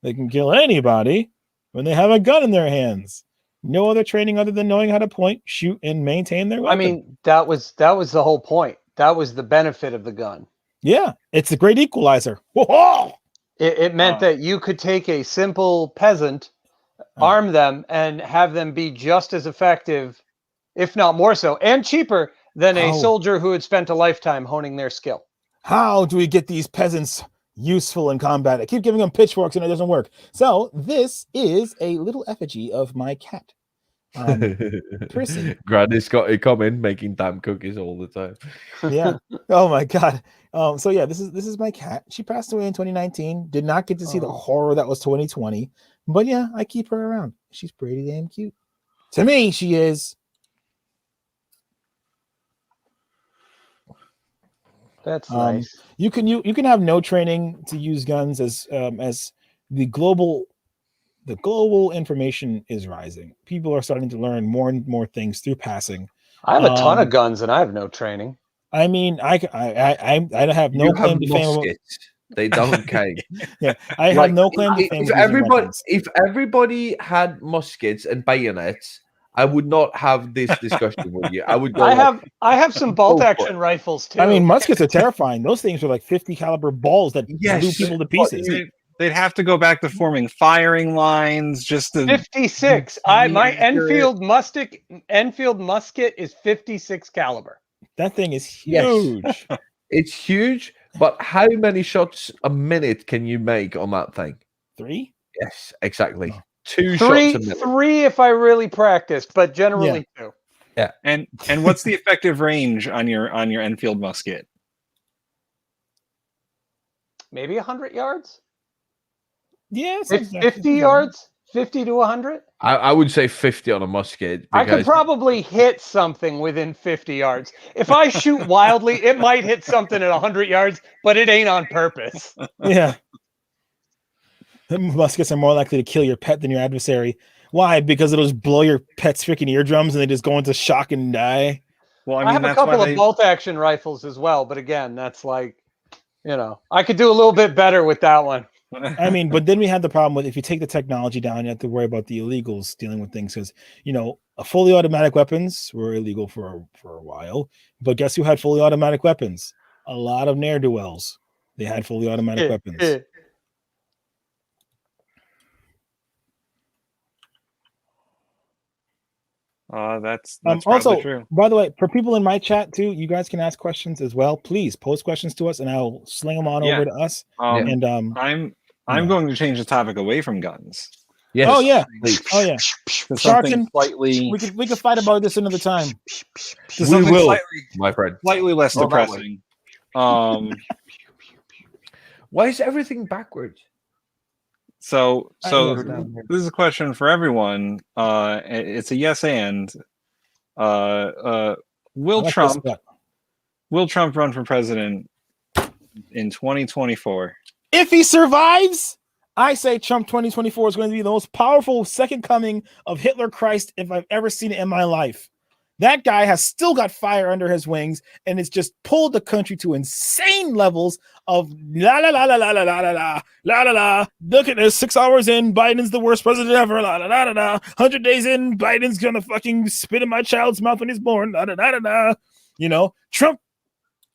They can kill anybody when they have a gun in their hands. No other training other than knowing how to point, shoot, and maintain their weapon. I mean, that was the whole point. That was the benefit of the gun. Yeah, it's a great equalizer. Whoa! It meant that you could take a simple peasant, arm them, and have them be just as effective, if not more so, and cheaper than a soldier who had spent a lifetime honing their skill. How do we get these peasants useful in combat? I keep giving them pitchforks and it doesn't work. So this is a little effigy of my cat. Prissy. Granny's got it coming, making damn cookies all the time. Yeah. Oh my god. So yeah, this is my cat. She passed away in 2019. Did not get to see the horror that was 2020. But yeah, I keep her around. She's pretty damn cute. To me, she is. That's nice. You can have no training to use guns as the global information is rising. People are starting to learn more and more things through passing. I have a ton of guns and I have no training. I mean, I have no claim to fame. They don't count. Yeah, I have no claim to fame. If everybody had muskets and bayonets, I would not have this discussion with you. I would go. I have some bolt action rifles too. I mean, muskets are terrifying. Those things are like 50 caliber balls that blew people to pieces. They'd have to go back to forming firing lines just to 56. My Enfield musket is 56 caliber. That thing is huge. Yes. It's huge, but how many shots a minute can you make on that thing? 3? Yes, exactly. 2 shots a minute. 3 if I really practiced, but generally 2. Yeah. And what's the effective range on your Enfield musket? Maybe 100 yards? Yes. 50 yards? 50 to 100? I would say 50 on a musket. I could probably hit something within 50 yards. If I shoot wildly, it might hit something at 100 yards, but it ain't on purpose. Yeah. Muskets are more likely to kill your pet than your adversary. Why? Because it'll just blow your pet's freaking eardrums and they just go into shock and die. Well, I have a couple of bolt action rifles as well, but again, that's like, I could do a little bit better with that one. I mean, but then we have the problem with if you take the technology down, you have to worry about the illegals dealing with things because, fully automatic weapons were illegal for a while. But guess who had fully automatic weapons? A lot of ne'er-do-wells. They had fully automatic weapons. That's also true. By the way, for people in my chat too, you guys can ask questions as well. Please post questions to us, and I'll sling them on over to us. I'm going to change the topic away from guns. Yes. Oh yeah. Oh yeah. Something slightly. We could fight about this another time. We will, my friend. Slightly less depressing. Why is everything backwards? So this is a question for everyone. It's a yes and. Will Trump run for president in 2024? If he survives, I say Trump 2024 is going to be the most powerful second coming of Hitler Christ if I've ever seen it in my life. That guy has still got fire under his wings, and it's just pulled the country to insane levels of la la la la la la la la la la la. Look at this, 6 hours in, Biden's the worst president ever. La la la la la. 100 days in, Biden's gonna fucking spit in my child's mouth when he's born. La la la la la. Trump.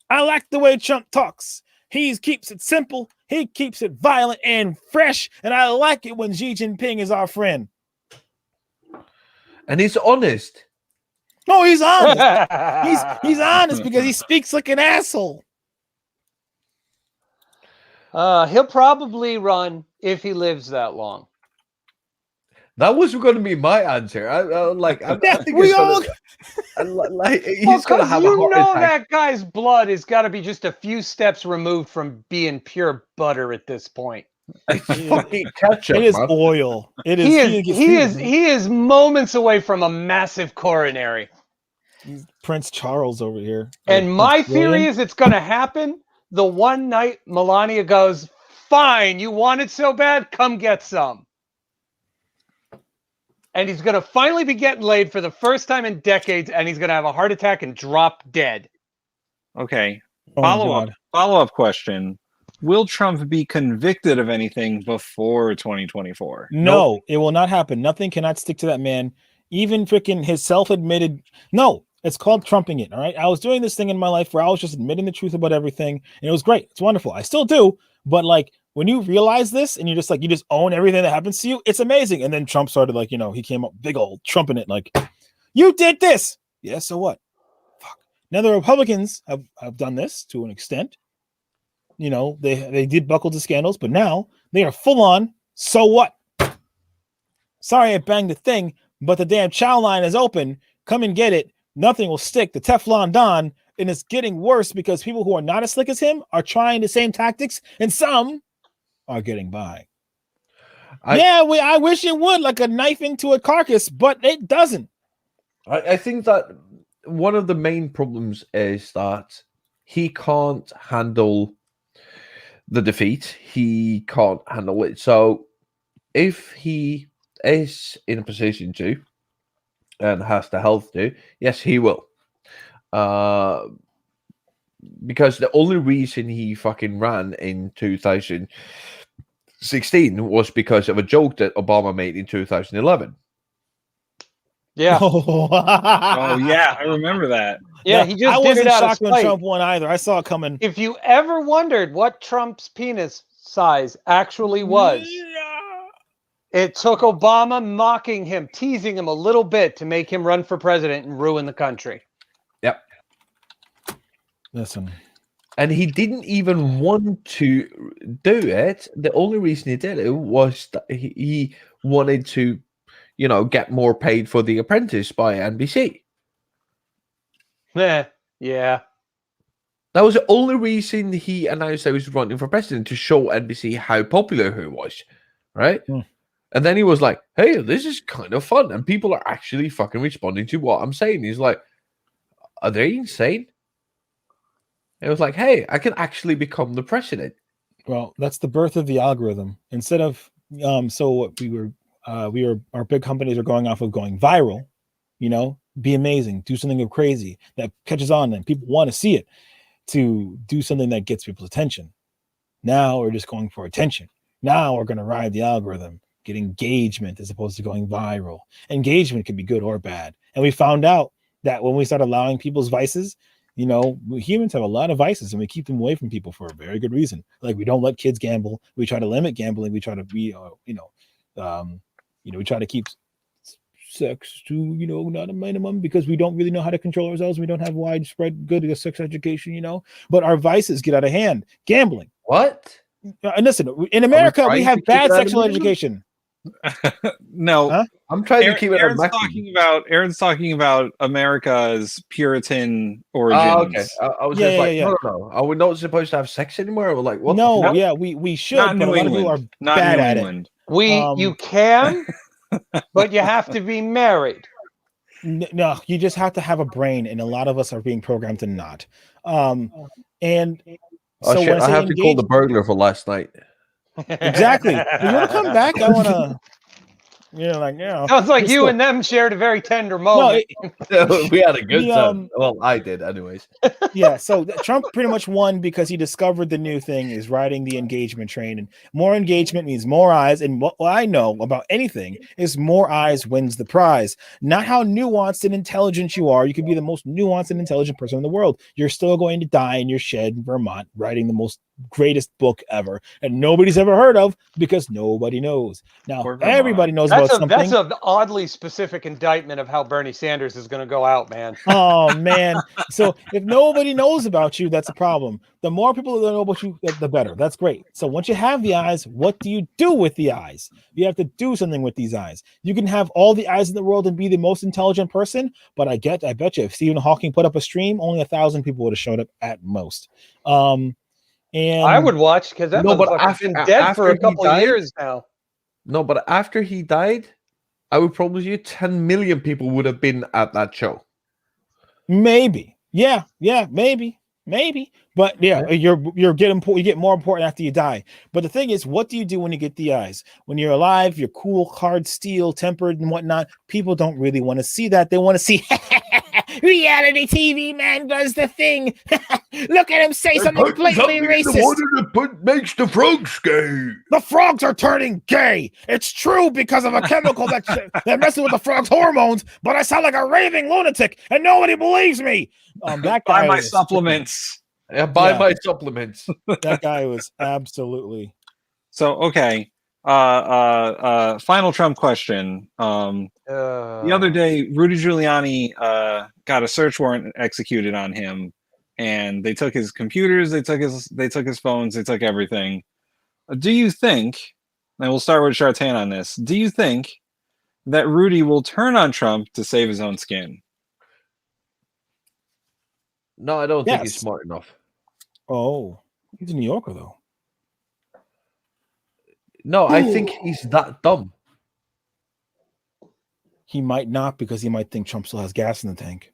I like the way Trump talks. He keeps it simple. He keeps it violent and fresh, and I like it when Xi Jinping is our friend. And he's honest. No, he's honest. he's honest because he speaks like an asshole. He'll probably run if he lives that long. That was going to be my answer. I think we all. He's going to have a heart attack. That guy's blood has got to be just a few steps removed from being pure butter at this point. Ketchup, it is oil. It is. He is moments away from a massive coronary. Prince Charles over here. And my theory is it's going to happen the one night Melania goes, "Fine, you want it so bad, come get some." and he's going to finally be getting laid for the first time in decades, and he's going to have a heart attack and drop dead. Okay. Oh my Follow God. up question. Will Trump be convicted of anything before 2024? No, it will not happen. Nothing cannot stick to that man. Even freaking his self-admitted. No, it's called trumping it. All right. I was doing this thing in my life where I was just admitting the truth about everything, and it was great. It's wonderful. I still do, but like when you realize this and you just own everything that happens to you, it's amazing. And then Trump started like, he came up big old trumping it like, you did this. Yeah, so what? Fuck. Now the Republicans have done this to an extent. They did buckle to scandals, but now they are full on. So what? Sorry, I banged the thing, but the damn chow line is open. Come and get it. Nothing will stick. The Teflon Don, and it's getting worse because people who are not as slick as him are trying the same tactics, and some are getting by. I wish it would, like a knife into a carcass, but it doesn't. I think that one of the main problems is that he can't handle the defeat. He can't handle it. So if he is in a position to and has the health to, yes, he will. Because the only reason he fucking ran in 2016 was because of a joke that Obama made in 2011. Yeah. Oh yeah, I remember that. Yeah, he just I did wasn't it out of shocked when spite. Trump won either. I saw it coming. If you ever wondered what Trump's penis size actually was, it took Obama mocking him, teasing him a little bit to make him run for president and ruin the country. Yep. Listen. And he didn't even want to do it. The only reason he did it was that he wanted to, get more paid for The Apprentice by NBC. Yeah. That was the only reason he announced that he was running for president, to show NBC how popular he was, right? And then he was like, hey, this is kind of fun. And people are actually fucking responding to what I'm saying. He's like, are they insane? It was like, hey, I can actually become the president. Well, that's the birth of the algorithm. Instead of so what our big companies are going off of going viral, be amazing, do something crazy that catches on and people want to see it, to do something that gets people's attention. Now we're just going for attention. Now we're going to ride the algorithm, get engagement as opposed to going viral. Engagement can be good or bad. And we found out that when we start allowing people's vices, humans have a lot of vices and we keep them away from people for a very good reason. Like we don't let kids gamble. We try to limit gambling. We try to be, we try to keep sex to, not a minimum because we don't really know how to control ourselves. We don't have widespread good sex education, but our vices get out of hand. Gambling. What? And listen, in America, we have bad sexual education. No, huh? I'm trying to keep it. Aaron's talking about America's Puritan origins. Oh, okay. I was no. Are we not supposed to have sex anymore? We're like, what? No, yeah, we should. Not but New a lot of people are bad at it. You can, but you have to be married. No, you just have to have a brain, and a lot of us are being programmed to not. And so shit, I have to call the burglar for last night. Exactly. You want to come back? I want to. Sounds like you and them shared a very tender moment. We had a good time. Well, I did, anyways. Yeah. So Trump pretty much won because he discovered the new thing is riding the engagement train, and more engagement means more eyes. And what I know about anything is more eyes wins the prize. Not how nuanced and intelligent you are. You could be the most nuanced and intelligent person in the world. You're still going to die in your shed in Vermont writing the most greatest book ever, and nobody's ever heard of because nobody knows. Now everybody knows about something. That's an oddly specific indictment of how Bernie Sanders is going to go out, man. Oh man! So if nobody knows about you, that's a problem. The more people that know about you, the better. That's great. So once you have the eyes, what do you do with the eyes? You have to do something with these eyes. You can have all the eyes in the world and be the most intelligent person, but I bet you if Stephen Hawking put up a stream, only 1,000 people would have showed up at most. And I would watch because that motherfucker's been dead for a couple of years now. No, but after he died, I would promise you 10 million people would have been at that show. Maybe. Yeah, maybe. Maybe, but yeah, you get more important after you die. But the thing is, what do you do when you get the eyes? When you're alive, you're cool, hard steel, tempered, and whatnot. People don't really want to see that. They want to see reality TV man does the thing. Look at him say something blatantly racist. The water that makes the frogs gay. The frogs are turning gay. It's true because of a chemical that messes with the frogs' hormones. But I sound like a raving lunatic, and nobody believes me. That guy Buy my was- supplements. Yeah, buy Yeah. my supplements. That guy was absolutely. So okay. Final Trump question. The other day, Rudy Giuliani got a search warrant executed on him, and they took his computers, they took his phones, they took everything. Do you think? And we'll start with Shartan on this. Do you think that Rudy will turn on Trump to save his own skin? No, I don't think he's Yes. smart enough. Oh, he's a New Yorker though. No, I think he's that dumb. He might not, because he might think Trump still has gas in the tank.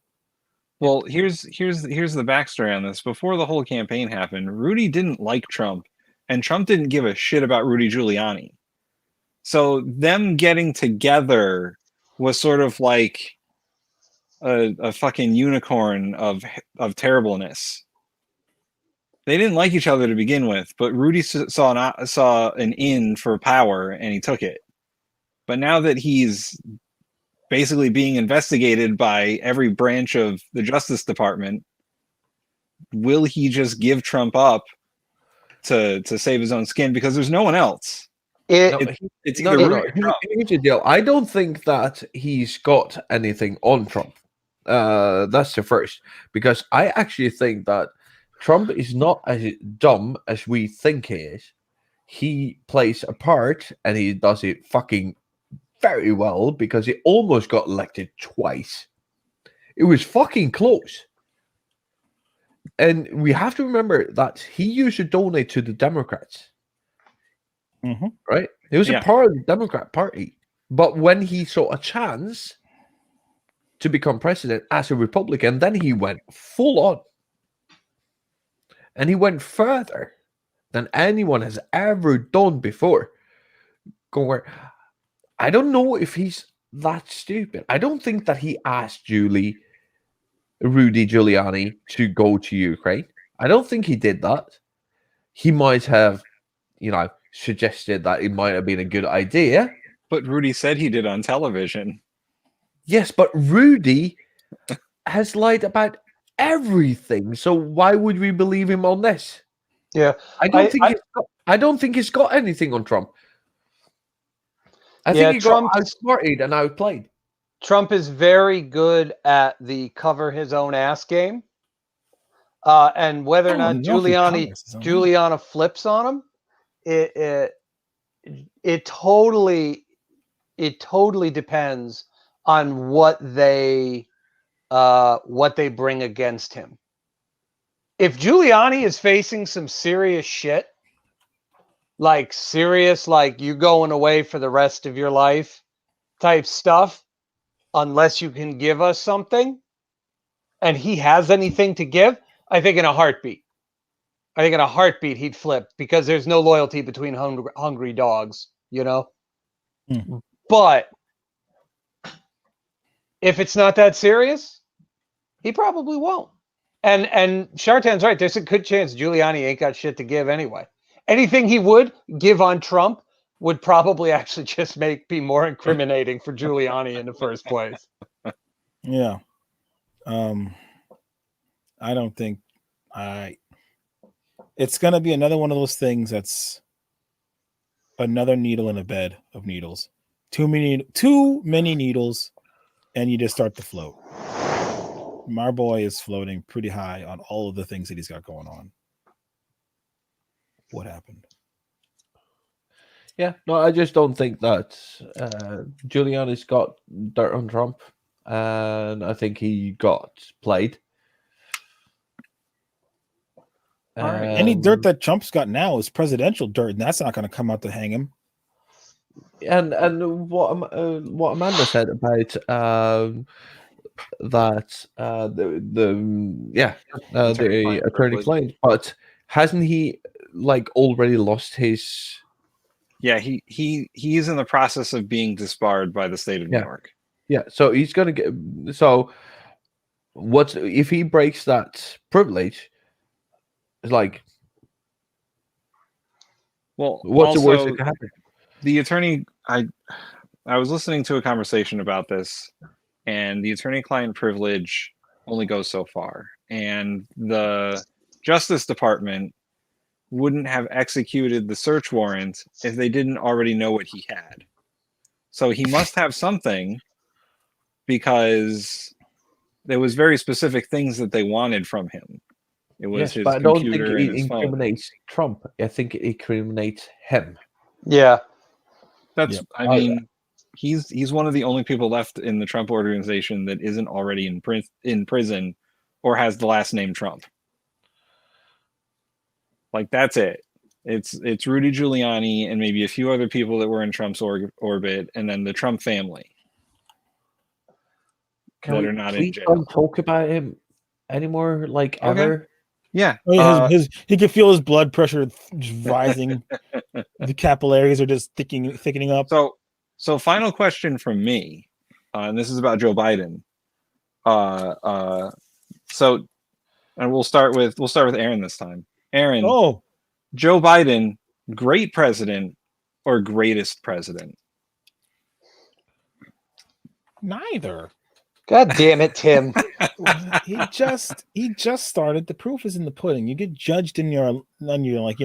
Well, here's the backstory on this. Before the whole campaign happened, Rudy didn't like Trump, and Trump didn't give a shit about Rudy Giuliani. So them getting together was sort of like a fucking unicorn of terribleness. They didn't like each other to begin with, but Rudy saw an in for power, and he took it. But now that he's basically being investigated by every branch of the Justice Department, will he just give Trump up to save his own skin? Because there's no one else. No, It's no, either no, no. Rudy or Trump. Here's the deal. I don't think that he's got anything on Trump. That's the first. Because I actually think that Trump is not as dumb as we think he is. He plays a part, and he does it fucking very well, because he almost got elected twice. It was fucking close. And we have to remember that he used to donate to the Democrats. Mm-hmm. Right? He was Yeah. a part of the Democrat Party. But when he saw a chance to become president as a Republican, then he went full on. And he went further than anyone has ever done before. Going, I don't know if he's that stupid. I don't think that he asked Rudy Giuliani to go to Ukraine. I don't think he did that. He might have, suggested that it might have been a good idea. But Rudy said he did on television. Yes, but Rudy has lied about everything. So why would we believe him on this? Yeah, I don't think he's got anything on Trump. I Yeah, think he Trump- got outsmarted and outplayed. Trump is very good at the cover his own ass game. And whether or not Giuliani flips on him, it totally depends on what they bring against him. If Giuliani is facing some serious shit, like you going away for the rest of your life type stuff, unless you can give us something, and he has anything to give, I think in a heartbeat he'd flip, because there's no loyalty between hungry dogs, But if it's not that serious, he probably won't. And Shartan's right. There's a good chance Giuliani ain't got shit to give anyway. Anything he would give on Trump would probably actually just be more incriminating for Giuliani in the first place. Yeah. I don't think it's gonna be another one of those things that's another needle in a bed of needles. Too many needles, and you just start to float. My boy is floating pretty high on all of the things that he's got going on. What happened? Yeah, no, I just don't think that Giuliani's got dirt on Trump, and I think he got played. All right. Any dirt that Trump's got now is presidential dirt, and that's not going to come out to hang him. And what Amanda said about that the attorney privilege. client, but hasn't he like already lost his? Yeah, he's in the process of being disbarred by the state of New Yeah. York. Yeah, so he's gonna get. So what's if he breaks that privilege? It's like, Well, what's the worst also, that can happen? the attorney, I was listening to a conversation about this, and the attorney-client privilege only goes so far, and the Justice Department wouldn't have executed the search warrant if they didn't already know what he had. So he must have something, because there was very specific things that they wanted from him. It was Yes, his but I don't think computer and it his phone. incriminates Trump. I think it incriminates him. Yeah. That's, Yep. I mean, he's one of the only people left in the Trump organization that isn't already in prison or has the last name Trump. Like, that's it. It's Rudy Giuliani and maybe a few other people that were in Trump's orbit, and then the Trump family Can that we are not in please jail. don't talk about him anymore? Like Okay. ever? Yeah. Oh, yeah, he can feel his blood pressure just rising. The capillaries are just thickening up. So final question from me, and this is about Joe Biden. So, and we'll start with Aaron this time. Aaron, Oh, Joe Biden, great president or greatest president? neither. God damn it, Tim. he just started. The proof is in the pudding. You get judged in your like,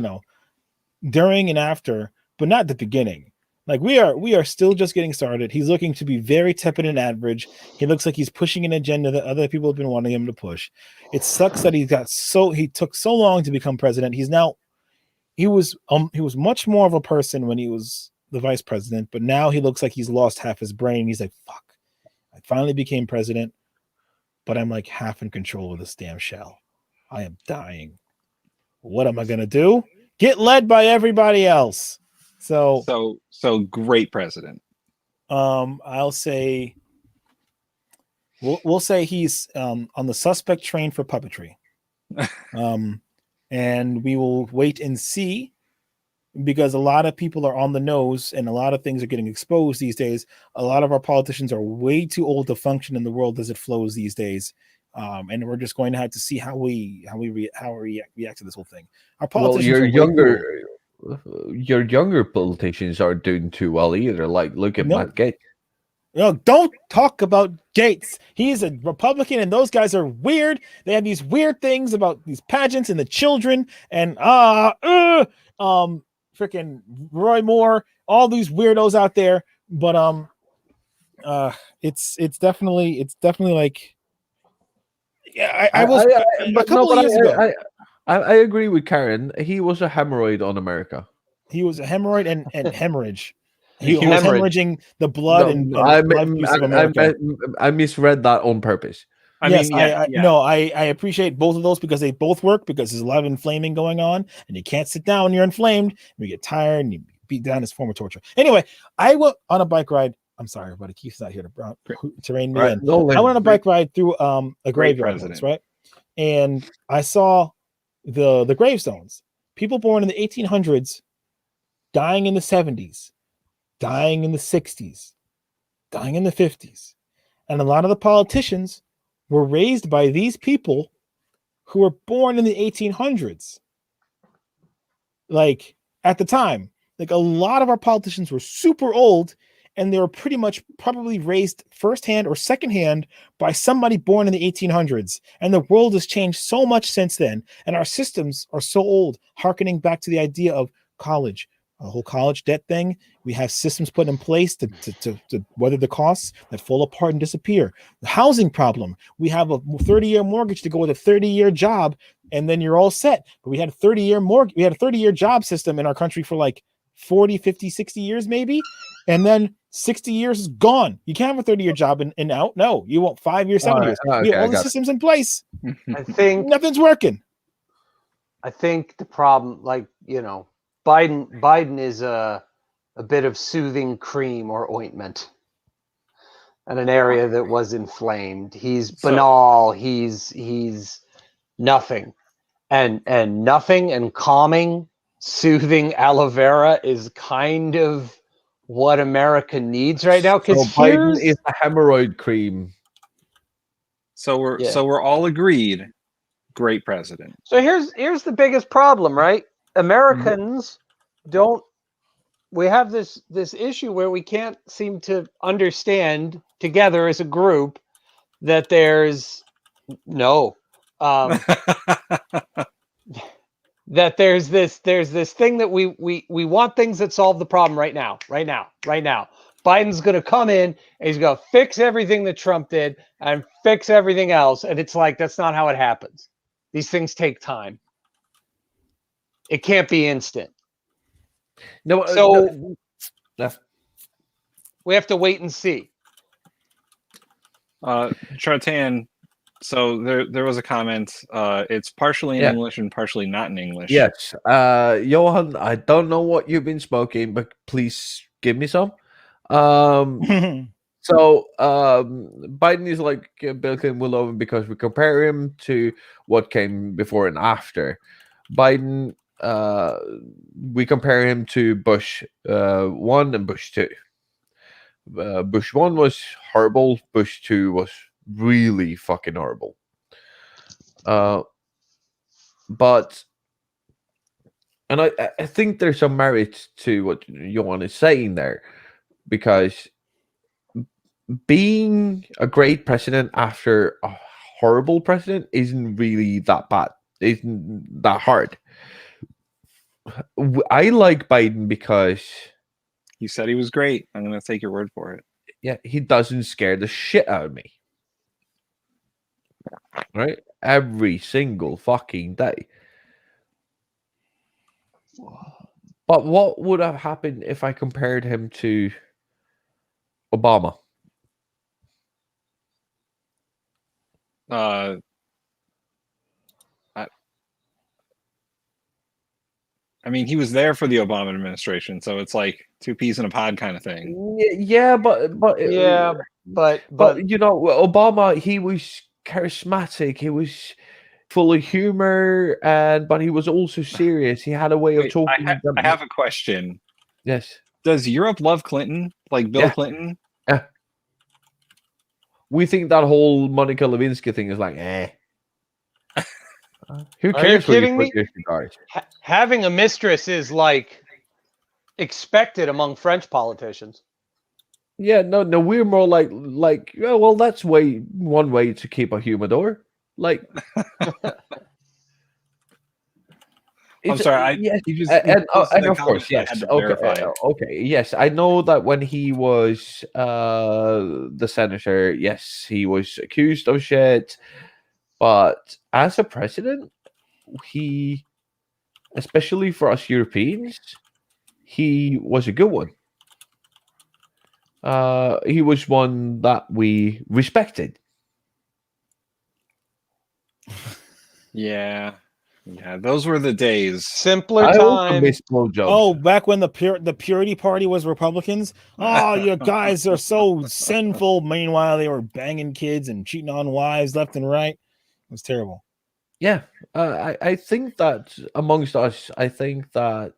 during and after, but not the beginning. Like, we are still just getting started. He's looking to be very tepid and average. He looks like he's pushing an agenda that other people have been wanting him to push. It sucks that he took so long to become president. He was much more of a person when he was the vice president, but now he looks like he's lost half his brain. He's like, fuck, I finally became president, but I'm like half in control of this damn shell. I am dying. What am I gonna do? Get led by everybody else. So great president. I'll say we'll say he's on the suspect train for puppetry. And we will wait and see, because a lot of people are on the nose and a lot of things are getting exposed these days. A lot of our politicians are way too old to function in the world as it flows these days. And we're just going to have to see how we react to this whole thing. Our politicians your younger politicians aren't doing too well either. Like, look at Matt Gaetz. Don't talk about Gaetz. He's a Republican, and those guys are weird. They have these weird things about these pageants and the children, and freaking Roy Moore, all these weirdos out there. But it's definitely like, yeah, I was a couple of years ago. I agree with Karen. He was a hemorrhoid on America. He was a hemorrhoid and hemorrhage. He was hemorrhaging the blood and life juice of America. I misread that on purpose. I appreciate both of those, because they both work, because there's a lot of inflaming going on, and you can't sit down when you're inflamed, and you get tired, and you beat down. As form of torture. Anyway, I went on a bike ride. I'm sorry, everybody. Keith's not here to rein me in. I went on a bike ride through a graveyard once, right? And I saw the gravestones. People born in the 1800s, dying in the 70s, dying in the 60s, dying in the 50s. And a lot of the politicians were raised by these people who were born in the 1800s. Like, at the time, like, a lot of our politicians were super old, and they were pretty much probably raised firsthand or secondhand by somebody born in the 1800s. And the world has changed so much since then. And our systems are so old, hearkening back to the idea of college, a whole college debt thing. We have systems put in place to weather the costs that fall apart and disappear. The housing problem. We have a 30-year mortgage to go with a 30-year job, and then you're all set. But we had a 30-year mortgage. We had a 30-year job system in our country for like 40, 50, 60 years maybe. And then 60 years is gone. You can't have a 30-year job and out. No, you want 5 years, 7 years. We have all the systems in place. I think nothing's working. I think the problem, like, Biden is a bit of soothing cream or ointment. and an area that was inflamed. He's So- banal. He's nothing, and nothing and calming, soothing aloe vera is kind of what America needs right now. So Because Biden here's is the hemorrhoid cream. So we're Yeah. so we're all agreed. Great president. So here's the biggest problem, right? Americans don't. We have this issue where we can't seem to understand together as a group that there's no that there's this thing that we want things that solve the problem right now. Biden's going to come in and he's going to fix everything that Trump did and fix everything else, and it's like that's not how it happens. These things take time. It can't be instant. No, So no, we have to wait and see. Chartan. So there was a comment. It's partially in Yeah. English and partially not in English. yes, Johan, I don't know what you've been smoking, but please give me some. So Biden is like Bill Clinton will love him because we compare him to what came before and after. Biden, we compare him to Bush 1 and Bush 2. Bush 1 was horrible. Bush 2 was really fucking horrible. But and I think there's some merit to what Johan is saying there, because being a great president after a horrible president isn't really that bad. Isn't that hard. I like Biden because He said he was great. I'm gonna take your word for it. yeah, he doesn't scare the shit out of me. Right? Every single fucking day. But what would have happened if I compared him to Obama? I mean, he was there for the Obama administration, so it's like two peas in a pod kind of thing. Yeah, but Yeah, but you know, Obama, he was charismatic. He was full of humor, but he was also serious. He had a way of Wait, talking. I have a question. Yes. Does Europe love Clinton like Bill Yeah. Clinton? We think that whole Monica Lewinsky thing is like, who Are cares you where kidding put me? your cigars? Having a mistress is like expected among French politicians. Yeah, no, we're more like, yeah, well, that's one way to keep a humidor. Like, I'm sorry. yes, You just and posted that of course, comment, I yes, had to okay, verify. okay, yes, I know that when he was the senator, yes, he was accused of shit, but as a president, he, especially for us Europeans, he was a good one. He was one that we respected. Yeah, those were the days. Simpler I also time. miss blowjobs. Oh, back when the Purity Party was Republicans. Oh, you guys are so sinful. Meanwhile, they were banging kids and cheating on wives left and right. It was terrible. Yeah, I think that amongst us, I think that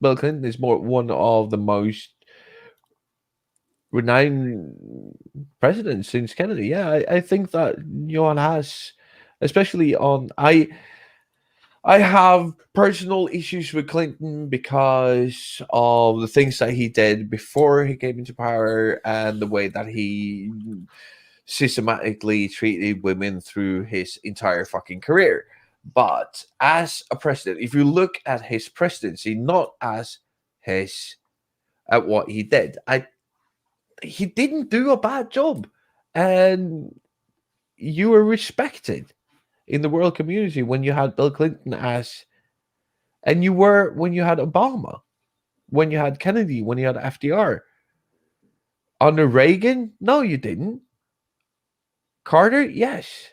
Bill Clinton is one of the most renowned presidents since Kennedy. Yeah, I think that Johan has, especially on I have personal issues with Clinton because of the things that he did before he came into power and the way that he systematically treated women through his entire fucking career. But as a president, if you look at his presidency, not as at what he did, he didn't do a bad job, and you were respected in the world community when you had Bill Clinton and you were when you had Obama, when you had Kennedy, when you had FDR. Under Reagan, no, you didn't. Carter, yes.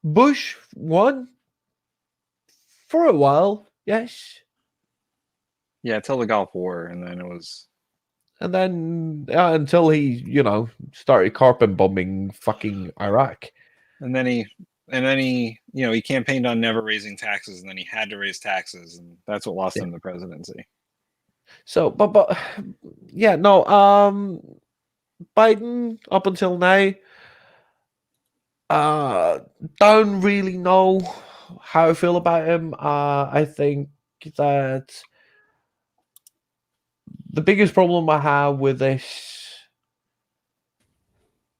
Bush won for a while, yes. Yeah, till the Gulf War, and then it was. And then until he, started carpet bombing fucking Iraq. And then he, he campaigned on never raising taxes, and then he had to raise taxes, and that's what lost him the presidency. So, but yeah, no, Biden up until now, don't really know how I feel about him. I think that the biggest problem I have with this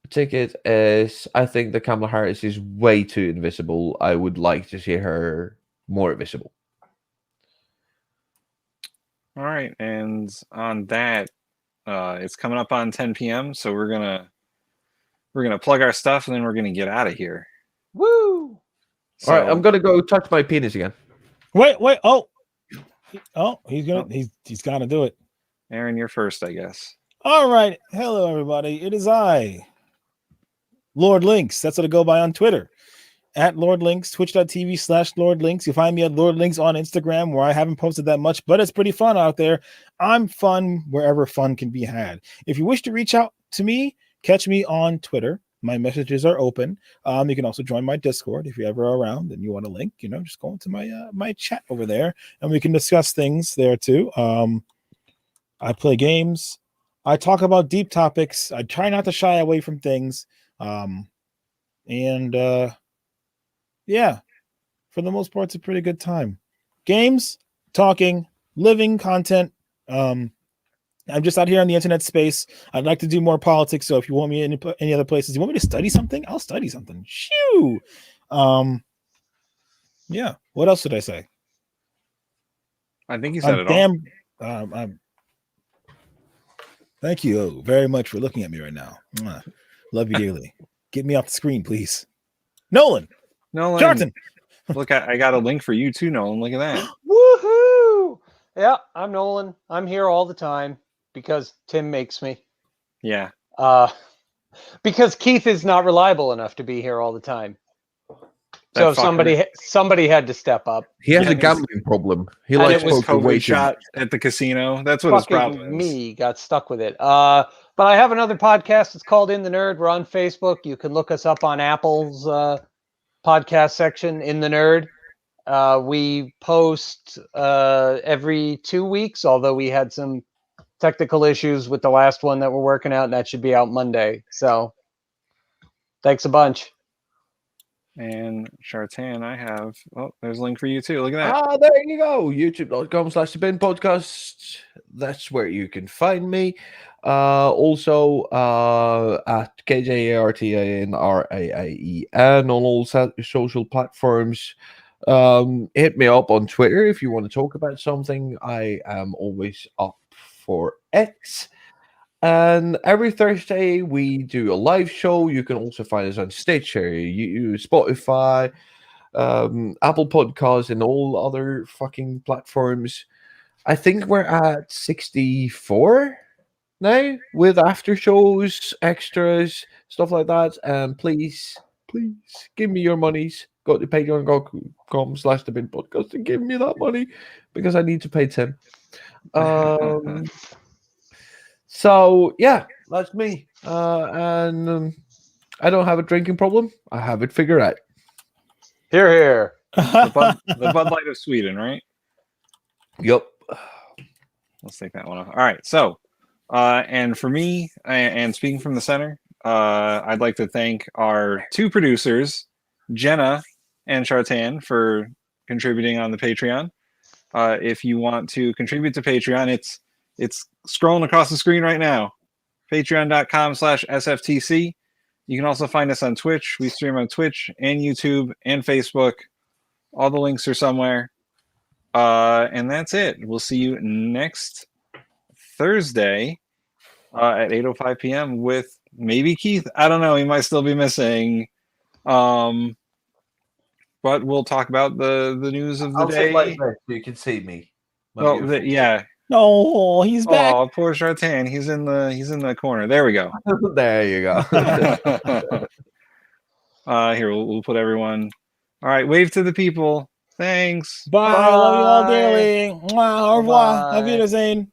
ticket is I think that Kamala Harris is way too invisible. I would like to see her more visible. All right, and on that, it's coming up on 10 p.m. So we're gonna plug our stuff, and then we're gonna get out of here. Woo! All right, I'm gonna go touch my penis again. Wait! Oh, he's got to do it. Aaron, you're first, I guess. All right. Hello, everybody. It is I, Lord Links. That's what I go by on Twitter. At Lord Links, twitch.tv/Lord Links. You'll find me at Lord Links on Instagram, where I haven't posted that much, but it's pretty fun out there. I'm fun wherever fun can be had. If you wish to reach out to me, catch me on Twitter. My messages are open. You can also join my Discord if you're ever around and you want a link. Just go into my chat over there, and we can discuss things there too. I play games. I talk about deep topics. I try not to shy away from things. Yeah, for the most part, it's a pretty good time. Games, talking, living content. I'm just out here on the internet space. I'd like to do more politics. So if you want me in any other places, you want me to study something? I'll study something. Shoo. Yeah. What else did I say? I think you said it all. Thank you very much for looking at me right now. Love you dearly. Get me off the screen, please. Nolan. Jonathan. Look, I got a link for you too, Nolan. Look at that. Woohoo! Yeah, I'm Nolan. I'm here all the time because Tim makes me. Yeah. Because Keith is not reliable enough to be here all the time. That So fucker. somebody had to step up. He has Yeah, a gambling problem. He and likes it was poker way COVID too much. shot at the casino. That's what his problem Fucking is. me got stuck with it. But I have another podcast. It's called In the Nerd. We're on Facebook. You can look us up on Apple's podcast section, In the Nerd. We post every 2 weeks, although we had some technical issues with the last one that we're working out, and that should be out Monday. So thanks a bunch. And Chartan, I have. Oh, there's a link for you too. Look at that. There you go. YouTube.com/The Bin Podcast. That's where you can find me. Also at KJARTANRAAEN on all social platforms. Hit me up on Twitter if you want to talk about something. I am always up for it. And every Thursday we do a live show. You can also find us on Stitcher, Spotify, Apple Podcasts, and all other fucking platforms. I think we're at 64 now with after shows, extras, stuff like that. And please give me your monies. Go to patreon.com/The Bin Podcast and give me that money because I need to pay Tim. So yeah, that's me. And I don't have a drinking problem. I have it figured out. Here, here. The Bud Light of Sweden, right? Yep. Let's take that one off. All right. So, and for me, and speaking from the center, I'd like to thank our two producers, Jenna and Chartan, for contributing on the Patreon. If you want to contribute to Patreon, it's scrolling across the screen right now. Patreon.com/SFTC. You can also find us on Twitch. We stream on Twitch and YouTube and Facebook. All the links are somewhere. And that's it. We'll see you next Thursday at 8:05 p.m. with maybe Keith. I don't know. He might still be missing. But we'll talk about the news of the day. so you can see me. Yeah. No, he's back. Oh, poor Chartan. He's in the corner. There we go. There you go. Here, we'll put everyone. All right, wave to the people. Thanks. Bye. I love you all Bye. dearly. Mwah, au revoir. Bye-bye. Auf Wiedersehen.